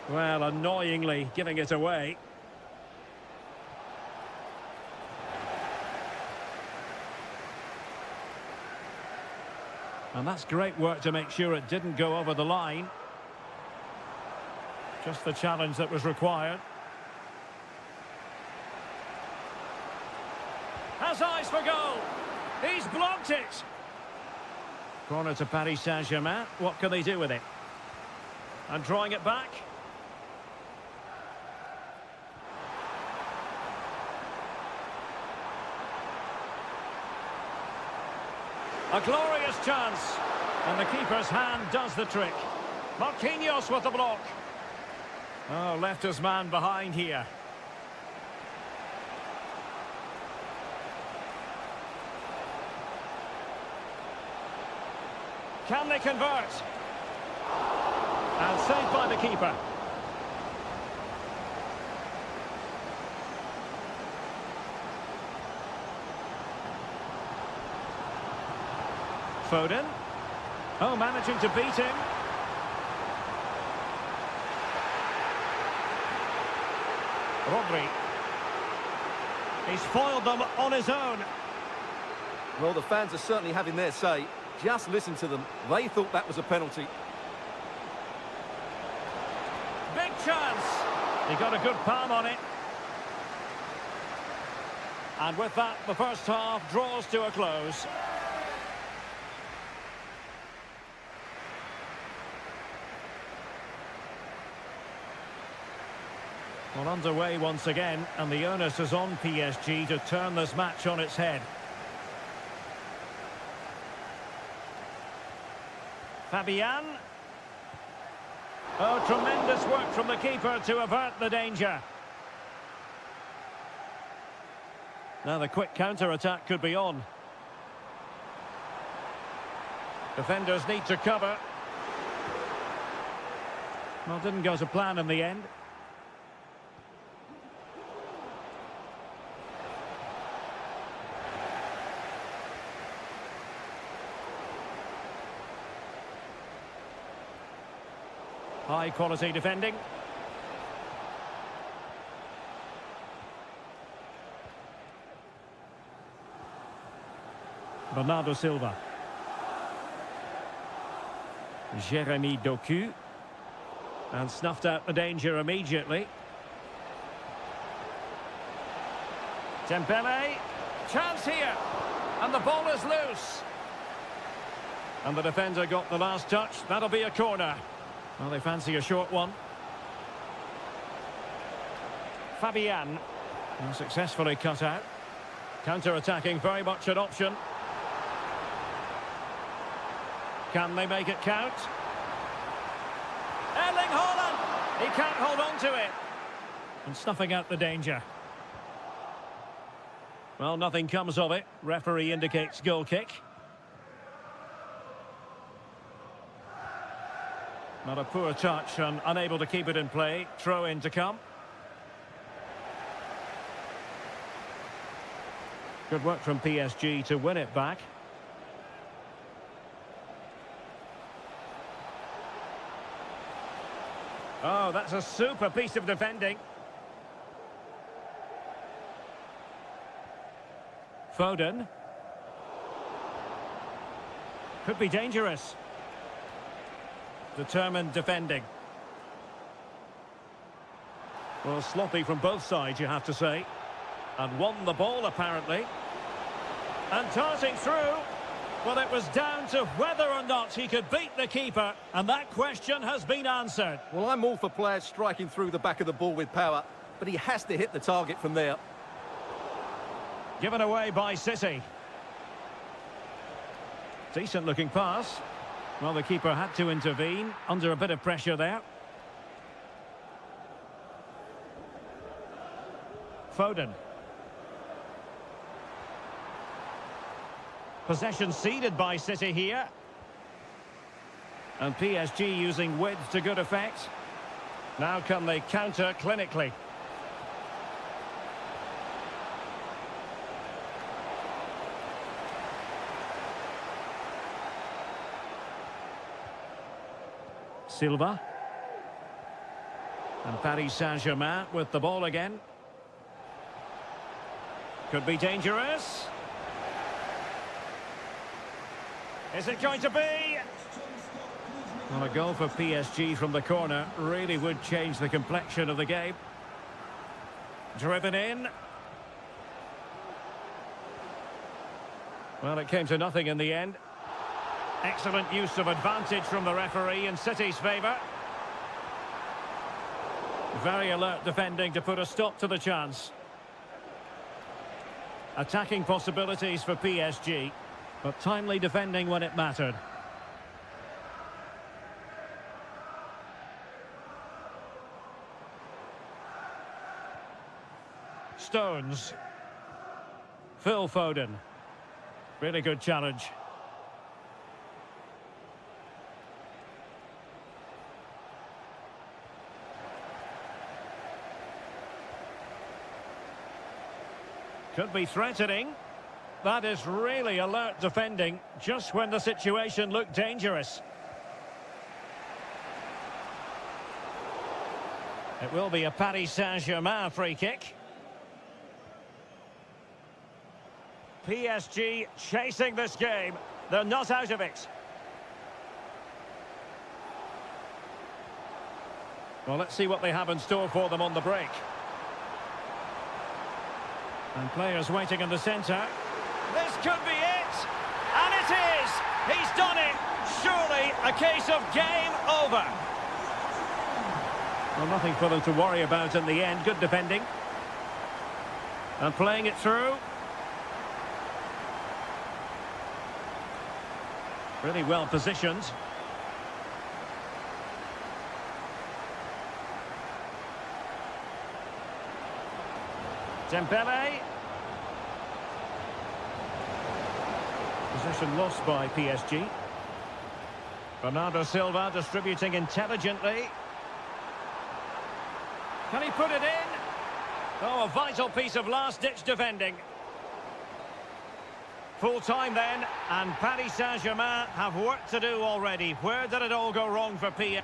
Well, annoyingly giving it away. And that's great work to make sure it didn't go over the line. Just the challenge that was required. Has eyes for goal. He's blocked it. Corner to Paris Saint-Germain. What can they do with it? And drawing it back. A glorious chance. And the keeper's hand does the trick. Marquinhos with the block. Oh, left his man behind here. Can they convert? And saved by the keeper. Foden. Oh, managing to beat him. Rodri. He's foiled them on his own. Well, the fans are certainly having their say. Just listen to them. They thought that was a penalty. Big chance. He got a good palm on it. And with that, the first half draws to a close. Well, underway once again, and the onus is on PSG to turn this match on its head. Fabian. Oh, tremendous work from the keeper to avert the danger. Now the quick counter-attack could be on. Defenders need to cover. Well, didn't go to plan in the end. High quality defending. Bernardo Silva. Jeremy Doku. And snuffed out the danger immediately. Dembele. Chance here. And the ball is loose. And the defender got the last touch. That'll be a corner. Well, they fancy a short one. Fabian. Successfully cut out. Counter-attacking, very much an option. Can they make it count? Erling Haaland! He can't hold on to it. And snuffing out the danger. Well, nothing comes of it. Referee indicates goal kick. Not a poor touch and unable to keep it in play. Throw in to come. Good work from PSG to win it back. Oh, that's a super piece of defending. Foden. Could be dangerous. Determined defending. Well, sloppy from both sides, you have to say. And won the ball, apparently. And darting through. Well, it was down to whether or not he could beat the keeper. And that question has been answered. Well, I'm all for players striking through the back of the ball with power. But he has to hit the target from there. Given away by City. Decent looking pass. Well, the keeper had to intervene, under a bit of pressure there. Foden. Possession ceded by City here. And PSG using width to good effect. Now can they counter clinically? Silva. And Paris Saint-Germain with the ball again. Could be dangerous. Is it going to be? Well, a goal for PSG from the corner really would change the complexion of the game. Driven in. Well, it came to nothing in the end. Excellent use of advantage from the referee in City's favour. Very alert defending to put a stop to the chance. Attacking possibilities for PSG, but timely defending when it mattered. Stones. Phil Foden. Really good challenge. Could be threatening. That is really alert defending, just when the situation looked dangerous. It will be a Paris Saint-Germain free kick. PSG chasing this game. They're not out of it. Well, let's see what they have in store for them on the break. And players waiting in the centre. This could be it! And it is! He's done it! Surely a case of game over. Well, nothing for them to worry about in the end. Good defending. And playing it through. Really well positioned. Dembele. Possession lost by PSG. Bernardo Silva distributing intelligently. Can he put it in? Oh, a vital piece of last-ditch defending. Full time then, and Paris Saint-Germain have work to do already. Where did it all go wrong for PSG?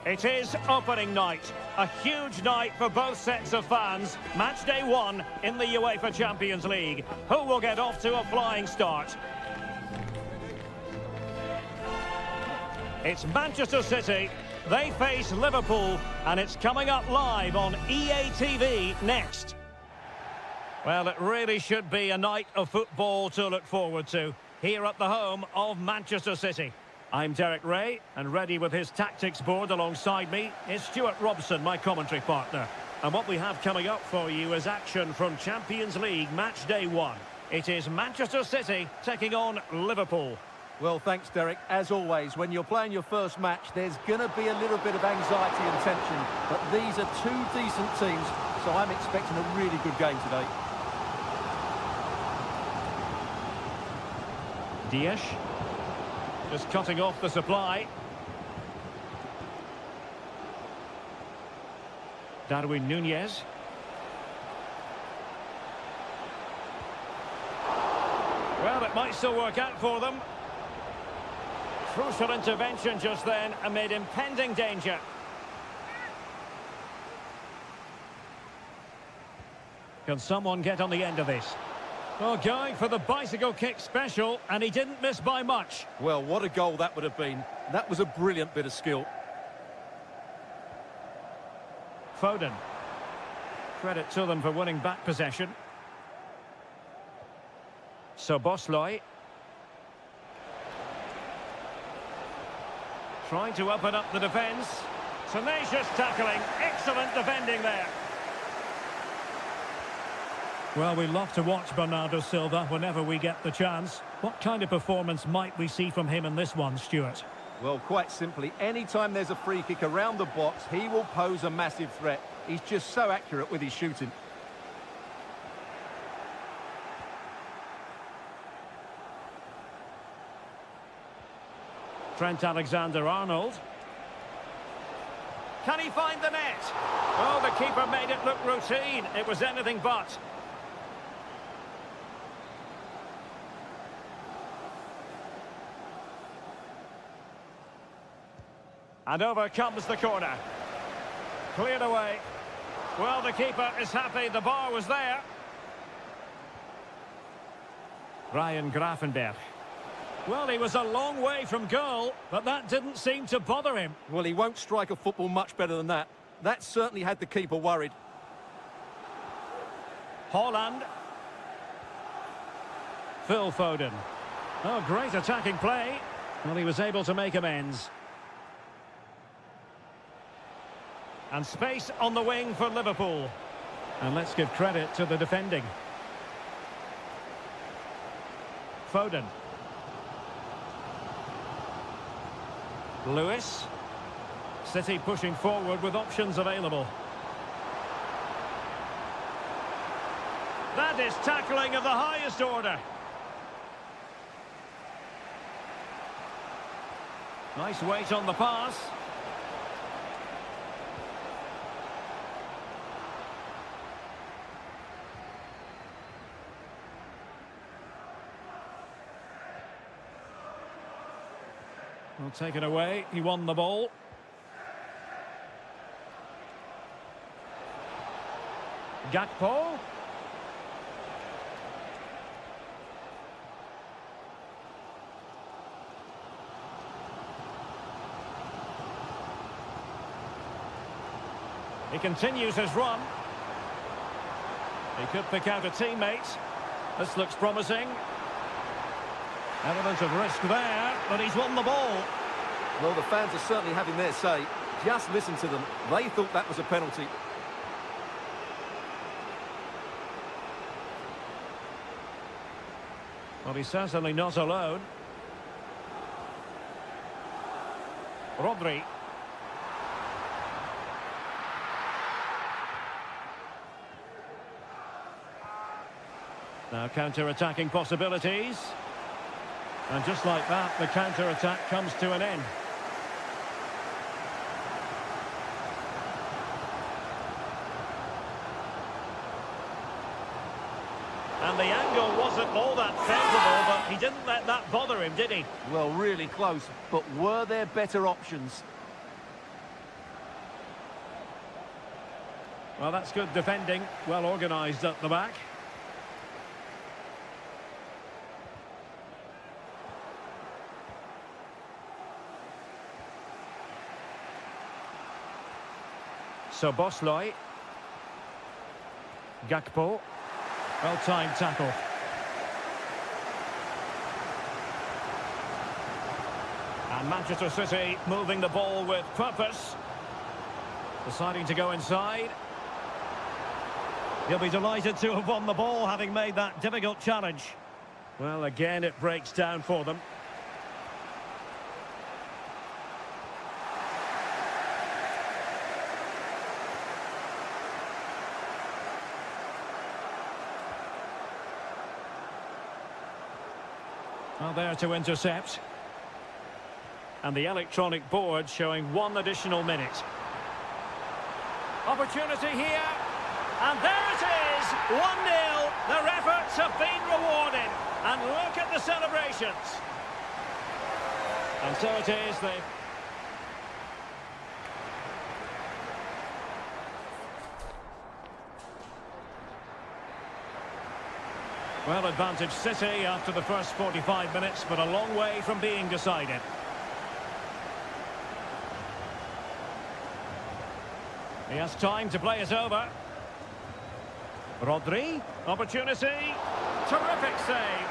It is opening night. A huge night for both sets of fans. Match day 1 in the UEFA Champions League. Who will get off to a flying start? It's Manchester City. They face Liverpool, and it's coming up live on EA TV next. Well, it really should be a night of football to look forward to, here at the home of Manchester City. I'm Derek Ray, and ready with his tactics board alongside me is Stuart Robson, my commentary partner. And what we have coming up for you is action from Champions League match day 1. It is Manchester City taking on Liverpool. Well, thanks, Derek. As always, when you're playing your first match, there's going to be a little bit of anxiety and tension. But these are two decent teams, so I'm expecting a really good game today. Dias. Just cutting off the supply. Darwin Núñez. Well, it might still work out for them. Crucial intervention just then amid impending danger. Can someone get on the end of this? Oh, going for the bicycle kick special, and he didn't miss by much. Well, what a goal that would have been. That was a brilliant bit of skill. Foden. Credit to them for winning back possession. Szoboszlai. Trying to open up the defence. Tenacious tackling. Excellent defending there. Well, we love to watch Bernardo Silva whenever we get the chance. What kind of performance might we see from him in this one, Stuart? Well, quite simply, anytime there's a free kick around the box, he will pose a massive threat. He's just so accurate with his shooting. Trent Alexander-Arnold. Can he find the net? Oh, the keeper made it look routine. It was anything but. And over comes the corner. Cleared away. Well, the keeper is happy the bar was there. Ryan Gravenberch. Well, he was a long way from goal, but that didn't seem to bother him. Well, he won't strike a football much better than that. That certainly had the keeper worried. Haaland. Phil Foden. Oh, great attacking play. Well, he was able to make amends. And space on the wing for Liverpool. And let's give credit to the defending. Foden. Lewis. City pushing forward with options available. That is tackling of the highest order. Nice weight on the pass. Well, taken away. He won the ball. Gakpo. He continues his run. He could pick out a teammate. This looks promising. Element of risk there, but he's won the ball. Well, the fans are certainly having their say. Just listen to them. They thought that was a penalty. Well, he's certainly not alone. Rodri. Now counter-attacking possibilities. And just like that, the counter-attack comes to an end. And the angle wasn't all that favourable, but he didn't let that bother him, did he? Well, really close, but were there better options? Well, that's good defending. Well organised at the back. So Bosley. Gakpo. Well-timed tackle. And Manchester City moving the ball with purpose. Deciding to go inside. He'll be delighted to have won the ball, having made that difficult challenge. Well, again, it breaks down for them. Well, there to intercept. And the electronic board showing 1 additional minute. Opportunity here. And there it is, 1-0. Their efforts have been rewarded. And look at the celebrations. And so it is, Well, advantage City after the first 45 minutes, but a long way from being decided. He has time to play it over. Rodri, opportunity, terrific save.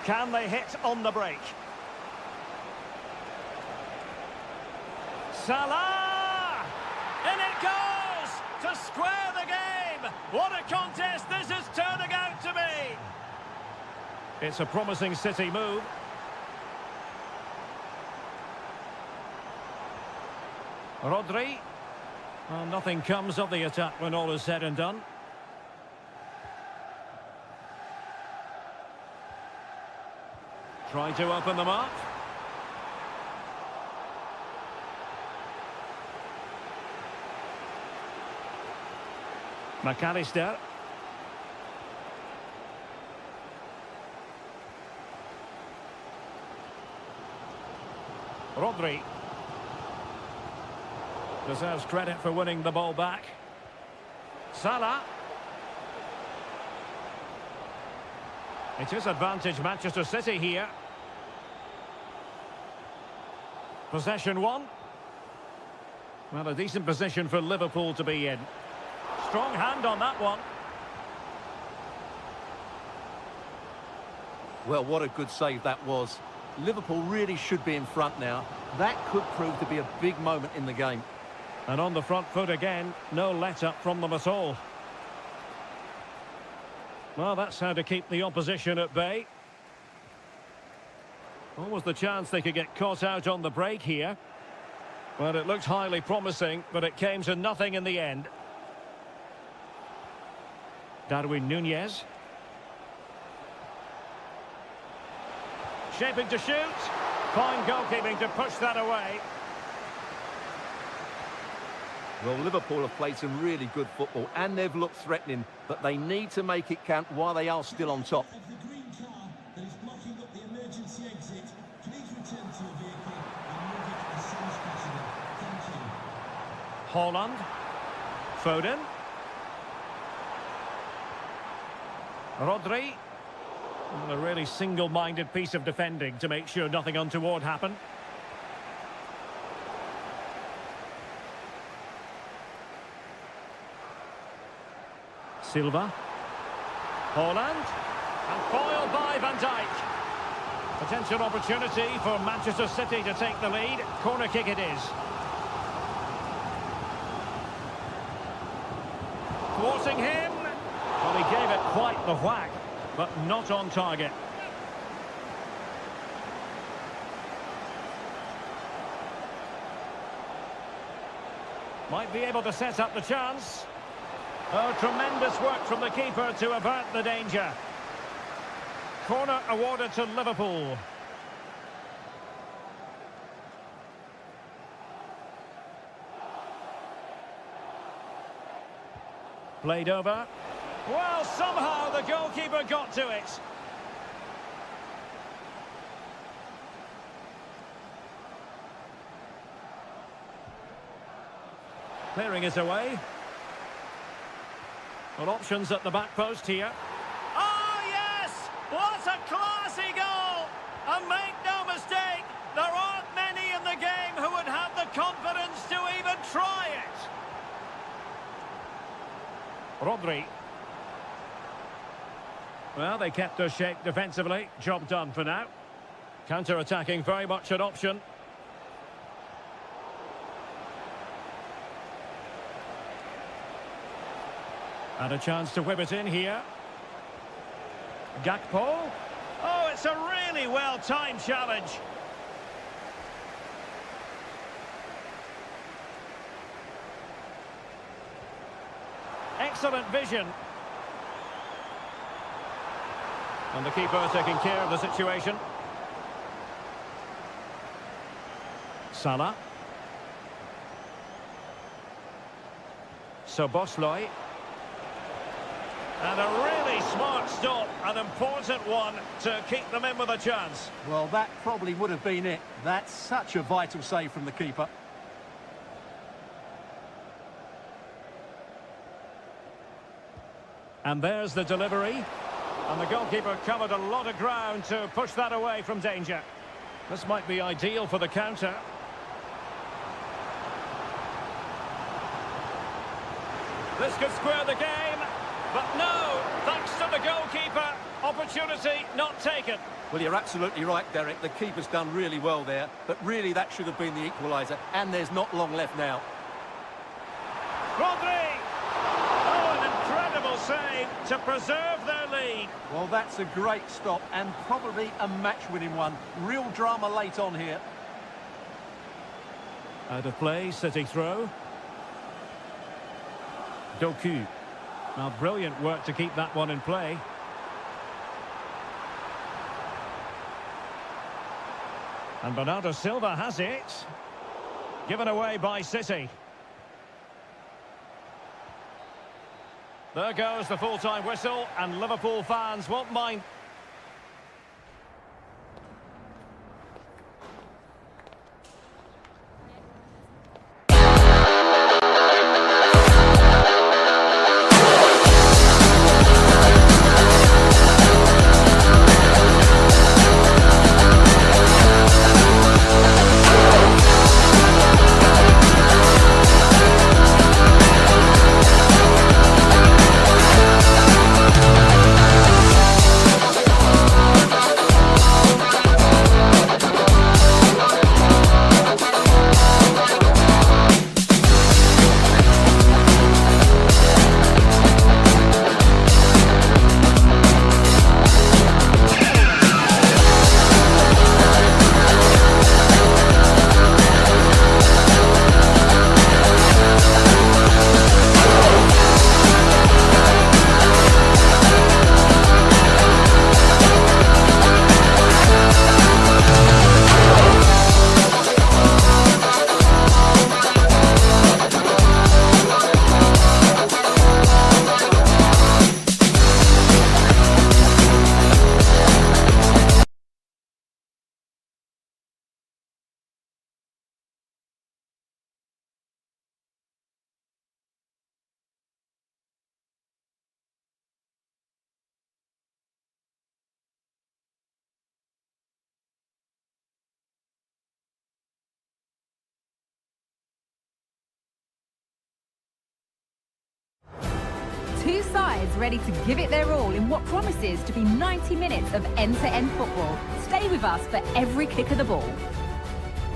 Can they hit on the break? Salah! In it goes to square the game. What a contest this is turning out to be. It's a promising City move. Rodri. Well, nothing comes of the attack when all is said and done. Try to open them up. McAllister. Rodri. Deserves credit for winning the ball back. Salah. It is advantage Manchester City here. Possession 1. Well, a decent position for Liverpool to be in. Strong hand on that one. Well, what a good save that was. Liverpool really should be in front now. That could prove to be a big moment in the game. And on the front foot again, no let-up from them at all. Well, that's how to keep the opposition at bay. What was the chance they could get caught out on the break here? Well, it looked highly promising, but it came to nothing in the end. Darwin Núñez. Shaping to shoot. Fine goalkeeping to push that away. Well, Liverpool have played some really good football and they've looked threatening, but they need to make it count while they are still on top. The green car that is blocking up the emergency exit, please return to your vehicle and move it as soon as possible. Thank you. Haaland. Foden. Rodri. And a really single-minded piece of defending to make sure nothing untoward happened. Silva. Haaland. And foiled by Van Dijk. Potential opportunity for Manchester City to take the lead. Corner kick it is. Thwarting him. Well, he gave it quite the whack, but not on target. Might be able to set up the chance. Oh, tremendous work from the keeper to avert the danger. Corner awarded to Liverpool. Played over. Well, somehow the goalkeeper got to it. Clearing it away. Well, options at the back post here. Oh, yes! What a classy goal! And make no mistake, there aren't many in the game who would have the confidence to even try it. Rodri. Well, they kept their shape defensively. Job done for now. Counter-attacking, very much an option. And a chance to whip it in here. Gakpo. Oh, it's a really well-timed challenge. Excellent vision. And the keeper taking care of the situation. Salah. Szoboszlai. And a really smart stop, an important one to keep them in with a chance. Well, that probably would have been it. That's such a vital save from the keeper. And there's the delivery. And the goalkeeper covered a lot of ground to push that away from danger. This might be ideal for the counter. This could square the game. But no, thanks to the goalkeeper, opportunity not taken. Well, you're absolutely right, Derek. The keeper's done really well there, but really that should have been the equaliser, and there's not long left now. Rodri! Oh, an incredible save to preserve their lead. Well, that's a great stop, and probably a match-winning one. Real drama late on here. Out of play, City throw. Doku. Now, brilliant work to keep that one in play. And Bernardo Silva has it. Given away by City. There goes the full-time whistle, and Liverpool fans won't mind. Two sides ready to give it their all in what promises to be 90 minutes of end-to-end football. Stay with us for every kick of the ball.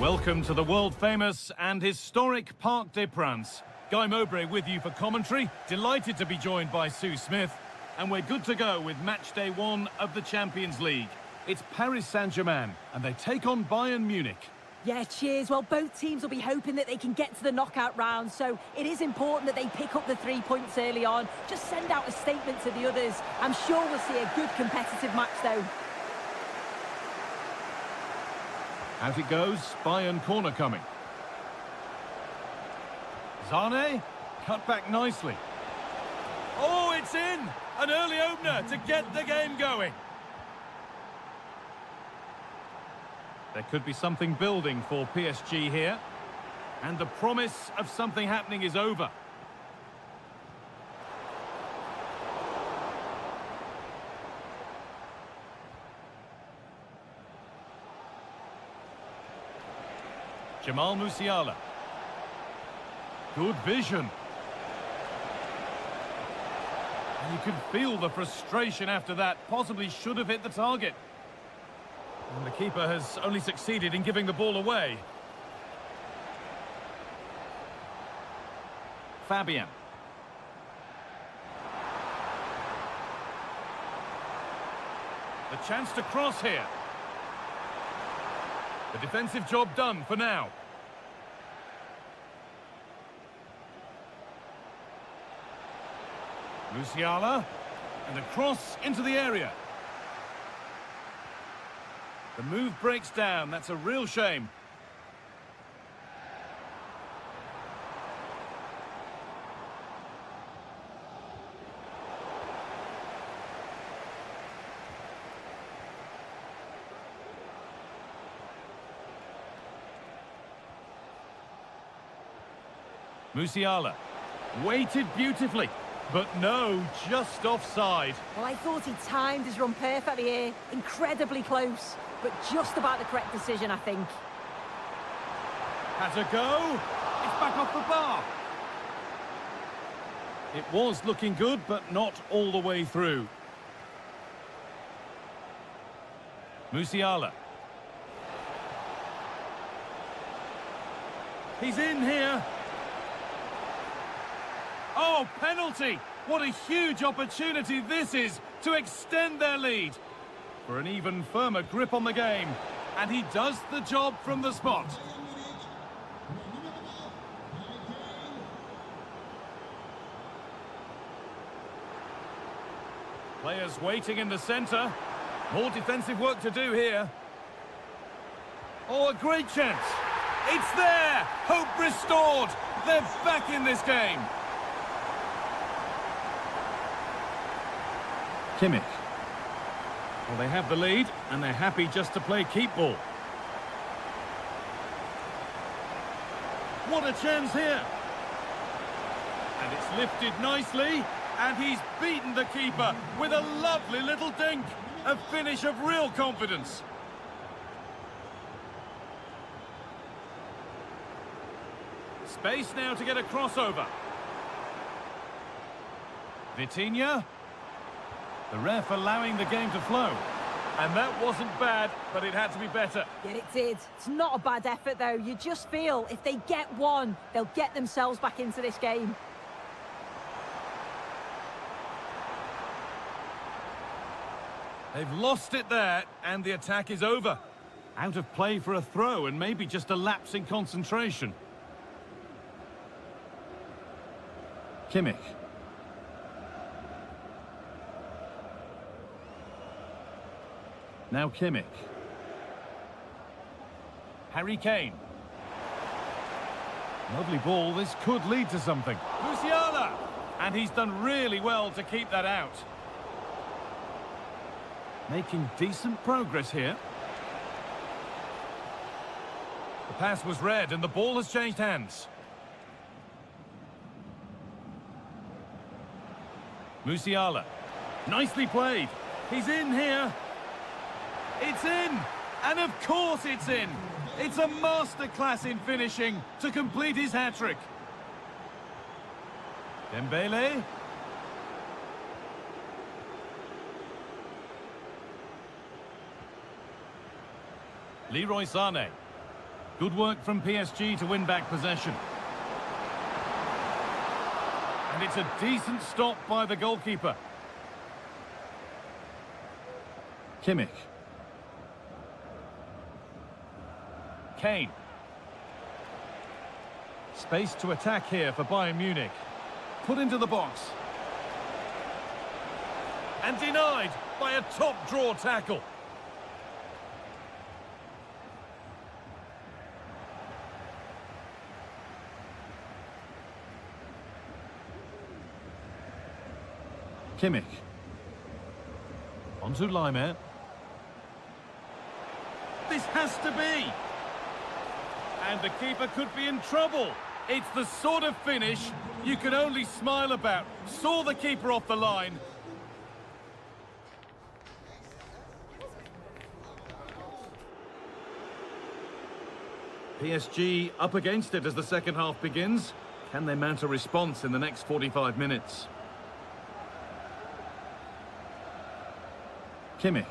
Welcome to the world-famous and historic Parc des Princes. Guy Mowbray with you for commentary. Delighted to be joined by Sue Smith. And we're good to go with match day 1 of the Champions League. It's Paris Saint-Germain, and they take on Bayern Munich. Yeah, cheers. Well, both teams will be hoping that they can get to the knockout round, so it is important that they pick up the 3 points early on. Just send out a statement to the others. I'm sure we'll see a good competitive match, though. Out it goes, Bayern corner coming. Zane, cut back nicely. Oh, it's in! An early opener to get the game going. There could be something building for PSG here. And the promise of something happening is over. Jamal Musiala. Good vision. And you can feel the frustration after that. Possibly should have hit the target. And the keeper has only succeeded in giving the ball away. Fabian. The chance to cross here. The defensive job done for now. Musiala, and a cross into the area. The move breaks down. That's a real shame. Musiala, waited beautifully, but no, just offside. Well, I thought he timed his run perfectly here. Incredibly close, but just about the correct decision, I think. Has a go. It's back off the bar. It was looking good, but not all the way through. Musiala. He's in here. Oh, penalty! What a huge opportunity this is to extend their lead for an even firmer grip on the game. And he does the job from the spot. Players waiting in the centre. More defensive work to do here. Oh, a great chance. It's there! Hope restored! They're back in this game. Kimmich. Well, they have the lead, and they're happy just to play keep ball. What a chance here! And it's lifted nicely, and he's beaten the keeper with a lovely little dink. A finish of real confidence. Space now to get a crossover. Vitinha. The ref allowing the game to flow. And that wasn't bad, but it had to be better. Yeah, it did. It's not a bad effort, though. You just feel if they get one, they'll get themselves back into this game. They've lost it there, and the attack is over. Out of play for a throw, and maybe just a lapse in concentration. Kimmich. Now Kimmich. Harry Kane. Lovely ball. This could lead to something. Musiala! And he's done really well to keep that out. Making decent progress here. The pass was read and the ball has changed hands. Musiala. Nicely played. He's in here. It's in! And of course it's in! It's a masterclass in finishing to complete his hat-trick. Dembele. Leroy Sané. Good work from PSG to win back possession. And it's a decent stop by the goalkeeper. Kimmich. Kane. Space to attack here for Bayern Munich. Put into the box. And denied by a top-draw tackle. Kimmich. Onto Laimer. This has to be. And the keeper could be in trouble. It's the sort of finish you can only smile about. Saw the keeper off the line. PSG up against it as the second half begins. Can they mount a response in the next 45 minutes? Kimmich.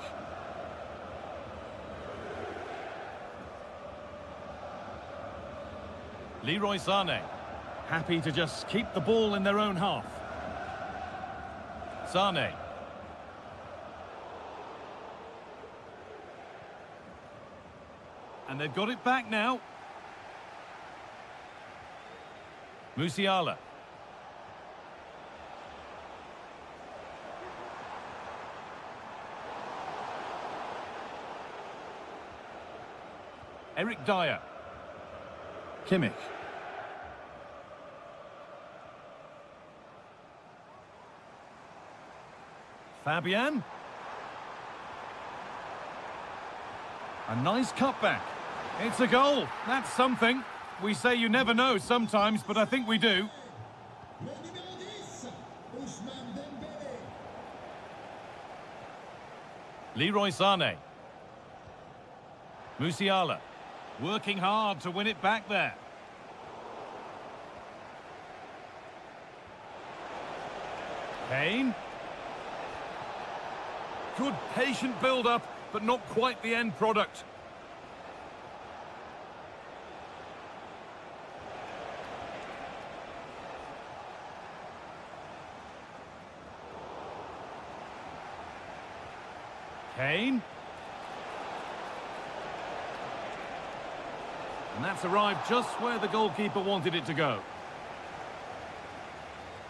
Leroy Sané. Happy to just keep the ball in their own half. Sané. And they've got it back now. Musiala. Eric Dyer. Kimmich. Fabian. A nice cutback. It's a goal. That's something. We say you never know sometimes, but I think we do. Leroy Sané. Musiala. Working hard to win it back there. Kane. Good patient build-up, but not quite the end product. Kane. And that's arrived just where the goalkeeper wanted it to go.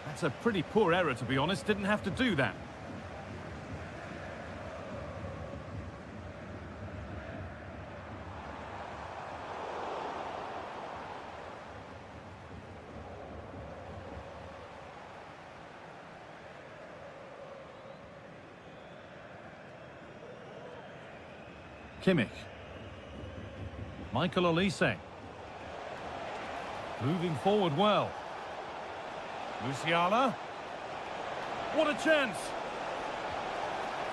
That's a pretty poor error, to be honest. Didn't have to do that. Kimmich. Michael Olise. Moving forward well. Musiala. What a chance!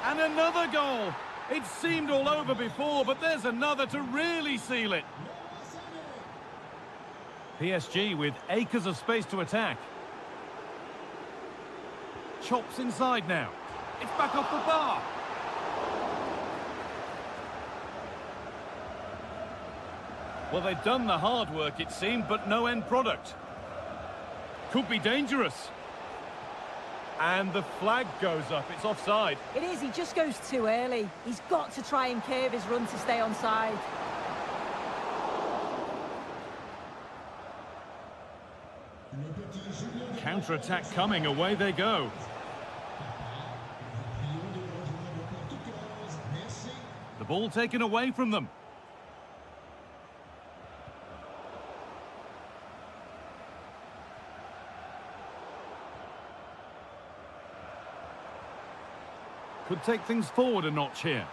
And another goal! It seemed all over before, but there's another to really seal it. PSG with acres of space to attack. Chops inside now. It's back off the bar. Well, they've done the hard work, it seemed, but no end product. Could be dangerous. And the flag goes up. It's offside. It is. He just goes too early. He's got to try and curve his run to stay onside. Counter-attack coming. Away they go. The ball taken away from them. Could take things forward a notch here.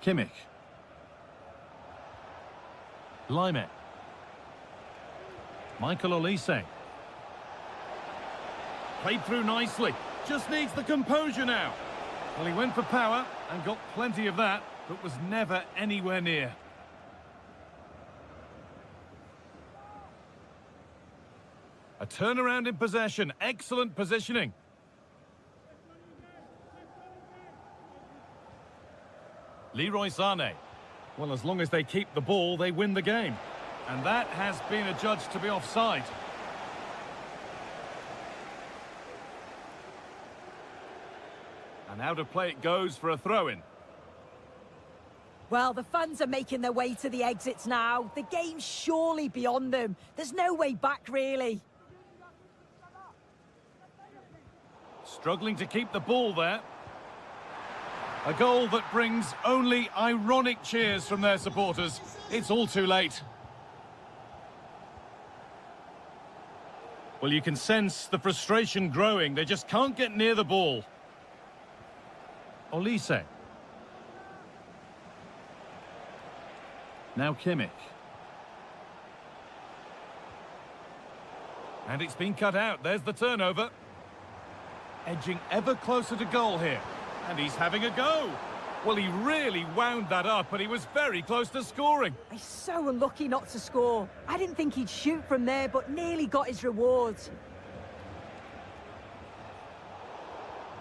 Kimmich. Lime. Michael Olise. Played through nicely. Just needs the composure now. Well, he went for power and got plenty of that, but was never anywhere near. A turnaround in possession. Excellent positioning. Leroy Sané. Well, as long as they keep the ball, they win the game. And that has been adjudged to be offside. And out of play it goes for a throw-in. Well, the fans are making their way to the exits now. The game's surely beyond them. There's no way back, really. Struggling to keep the ball there. A goal that brings only ironic cheers from their supporters. It's all too late. Well, you can sense the frustration growing. They just can't get near the ball. Olise. Now Kimmich. And it's been cut out. There's the turnover. Edging ever closer to goal here. And he's having a go. Well, he really wound that up, and he was very close to scoring. He's so unlucky not to score. I didn't think he'd shoot from there, but nearly got his rewards.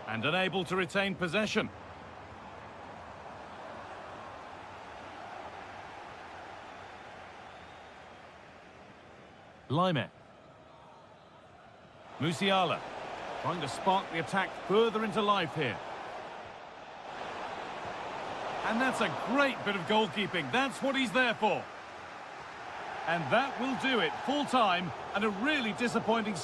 And unable to retain possession. Lime. Musiala trying to spark the attack further into life here. And that's a great bit of goalkeeping. That's what he's there for. And that will do it. Full time and a really disappointing...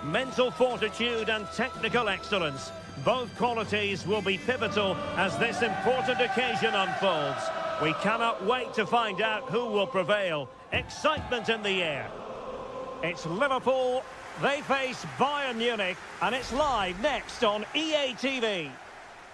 Mental fortitude and technical excellence. Both qualities will be pivotal as this important occasion unfolds. We cannot wait to find out who will prevail. Excitement in the air. It's Liverpool. They face Bayern Munich, and it's live next on EA TV.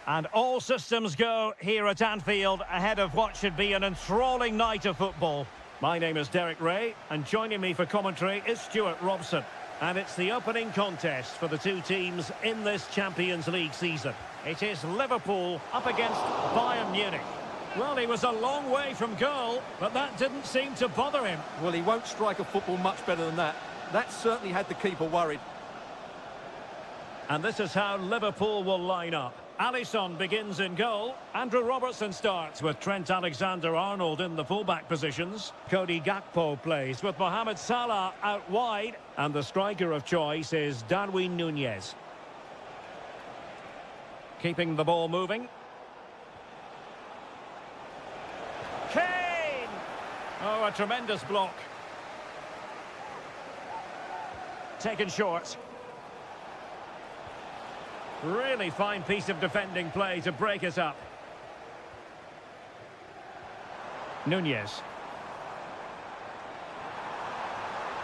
And all systems go here at Anfield ahead of what should be an enthralling night of football. My name is Derek Ray, and joining me for commentary is Stuart Robson. And it's the opening contest for the two teams in this Champions League season. It is Liverpool up against Bayern Munich. Well, he was a long way from goal, but that didn't seem to bother him. Well, he won't strike a football much better than that. That certainly had the keeper worried. And this is how Liverpool will line up. Alisson begins in goal. Andrew Robertson starts with Trent Alexander-Arnold in the fullback positions. Cody Gakpo plays with Mohamed Salah out wide. And the striker of choice is Darwin Núñez. Keeping the ball moving. Kane! Oh, a tremendous block. Taken short. Really fine piece of defending play to break us up. Nunez.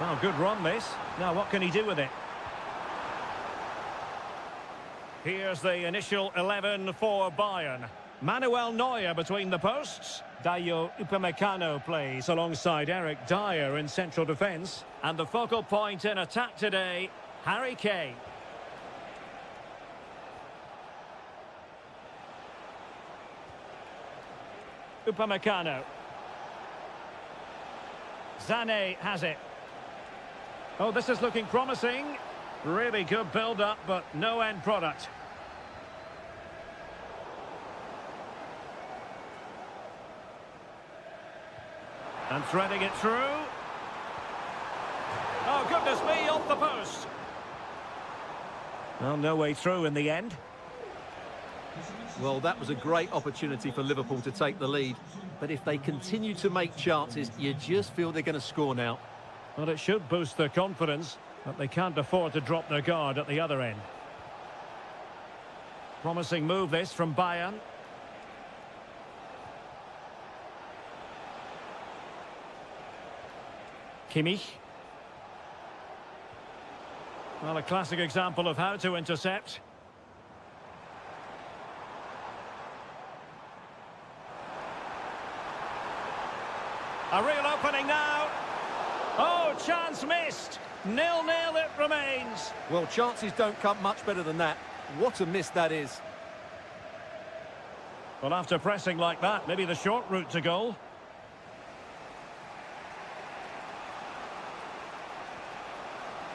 Well, good run this. Now what can he do with it? Here's the initial 11 for Bayern. Manuel Neuer between the posts. Dayo Upamecano plays alongside Eric Dyer in central defence. And the focal point in attack today, Harry Kane. Upamecano. Sané has it. Oh, this is looking promising. Really good build-up, but no end product. And threading it through. Oh, goodness me, off the post. Well, no way through in the end. Well, that was a great opportunity for Liverpool to take the lead. But if they continue to make chances, you just feel they're going to score now. Well, it should boost their confidence, but they can't afford to drop their guard at the other end. Promising move this from Bayern. Kimmich. Well, a classic example of how to intercept. A real opening now. Oh, chance missed. 0-0 it remains. Well, chances don't come much better than that. What a miss that is. Well, after pressing like that, maybe the short route to goal.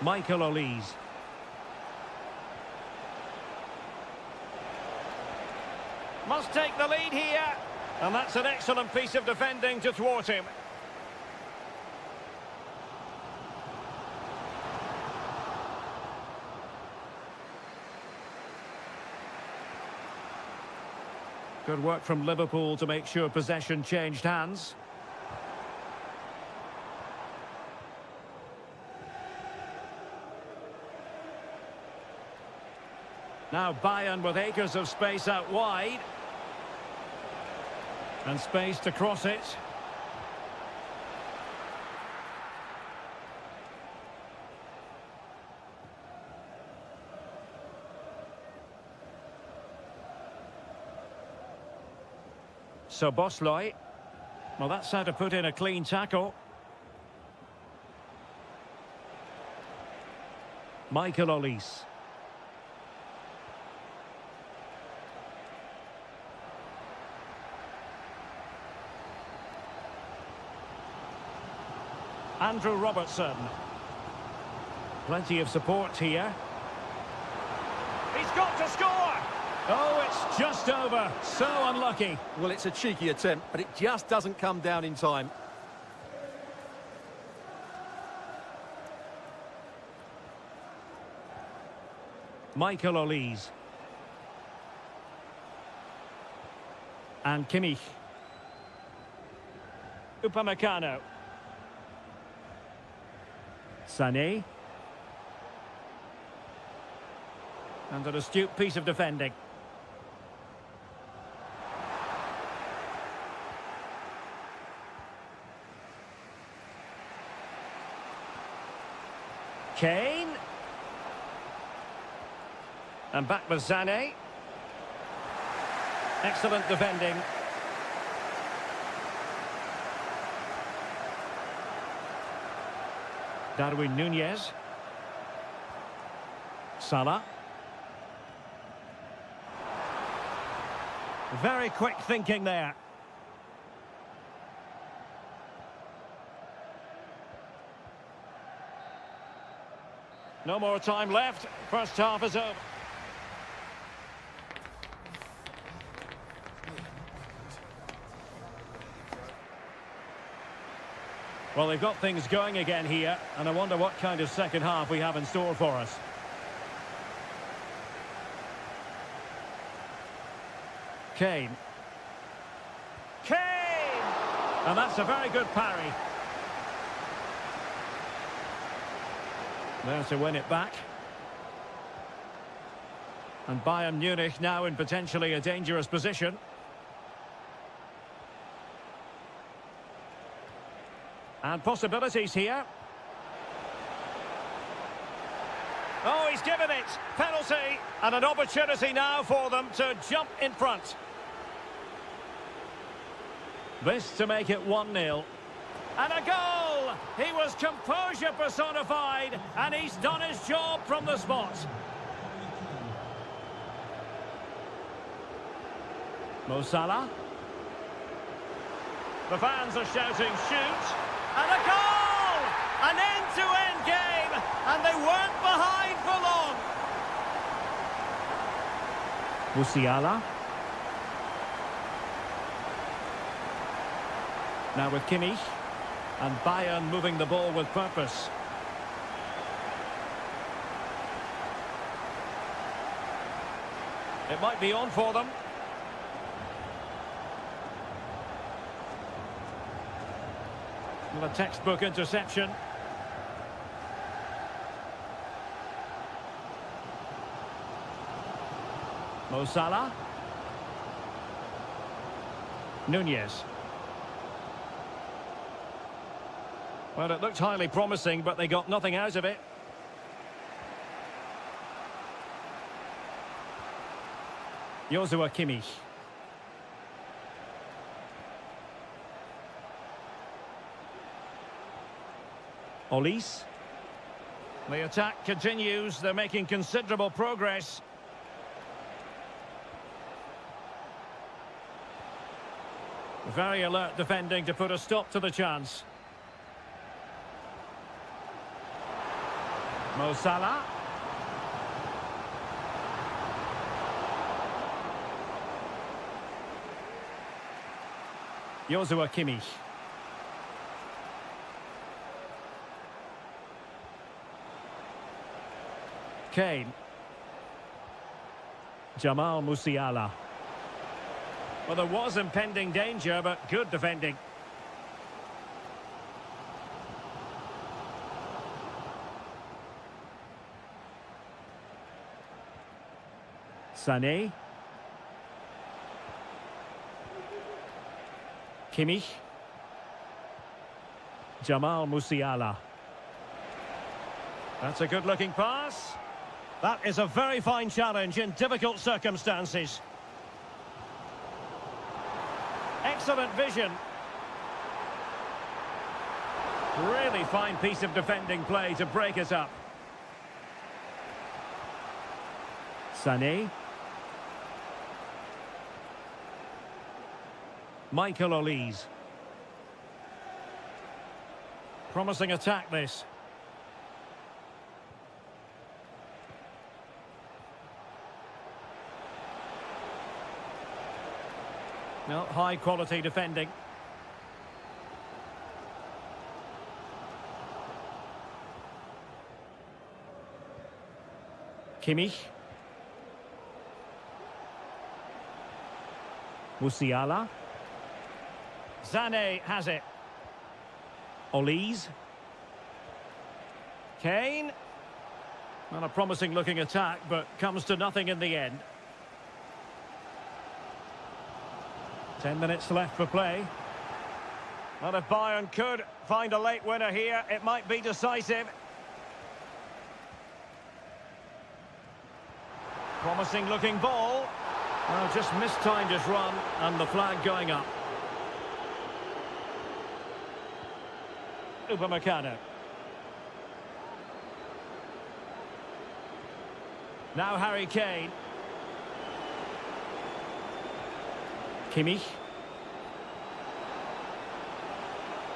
Michael Olise. Must take the lead here. And that's an excellent piece of defending to thwart him. Good work from Liverpool to make sure possession changed hands. Now Bayern with acres of space out wide. And space to cross it. So Bosley. Well, that's how to put in a clean tackle. Michael Olise. Andrew Robertson. Plenty of support here. He's got to score! Oh, it's just over. So unlucky. Well, it's a cheeky attempt, but it just doesn't come down in time. Michael Olise. And Kimmich. Upamecano. Sané. And an astute piece of defending. Kane. And back with Sané. Excellent defending. Darwin Nunez. Salah. Very quick thinking there. No more time left. First half is over. Well, they've got things going again here, and I wonder what kind of second half we have in store for us. Kane. Kane! And that's a very good parry. There to win it back. And Bayern Munich now in potentially a dangerous position. And possibilities here. Oh, he's given it. Penalty. And an opportunity now for them to jump in front. This to make it 1-0. And a goal! He was composure personified, and he's done his job from the spot. Mo Salah. The fans are shouting, shoot! And a goal! An end-to-end game, and they weren't behind for long. Musiala. Now with Kimmich. And Bayern moving the ball with purpose. It might be on for them. And a textbook interception. Mo Salah. Nunez. Well, it looked highly promising, but they got nothing out of it. Joshua Kimmich. Olise. The attack continues. They're making considerable progress. Very alert defending to put a stop to the chance. Mo Salah. Joshua Kimmich. Kane. Jamal Musiala. Well, there was impending danger, but good defending. Sané. Kimmich. Jamal Musiala. That's a good-looking pass. That is a very fine challenge in difficult circumstances. Excellent vision. Really fine piece of defending play to break it up. Sané. Michael Olise. Promising attack, this. No, high quality defending. Kimmich. Musiala. Sané has it. Olise. Kane. Not a promising looking attack, but comes to nothing in the end. 10 minutes left for play. Well, if Bayern could find a late winner here, it might be decisive. Promising looking ball. Well, just mistimed his run, and the flag going up. Upamecano. Now Harry Kane. Kimmich.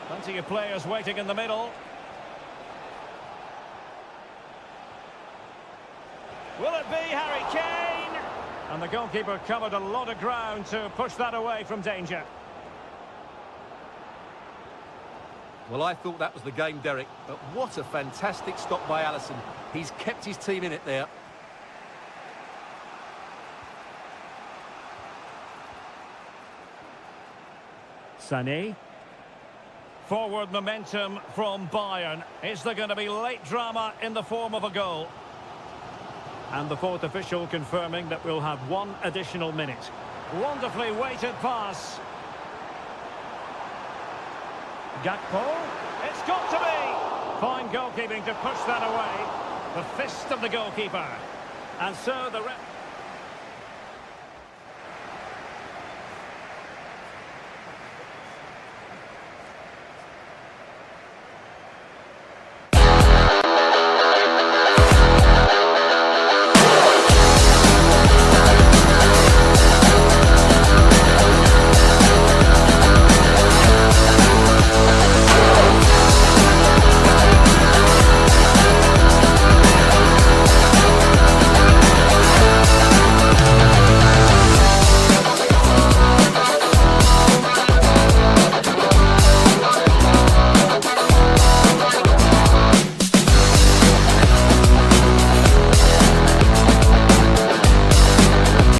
Plenty of players waiting in the middle. Will it be Harry Kane? And the goalkeeper covered a lot of ground to push that away from danger. Well, I thought that was the game, Derek, but what a fantastic stop by Alisson. He's kept his team in it there. Sané. Forward momentum from Bayern. Is there going to be late drama in the form of a goal? And the fourth official confirming that we'll have one additional minute. Wonderfully weighted pass. Gakpo. It's got to be! Fine goalkeeping to push that away. The fist of the goalkeeper. And so the ref...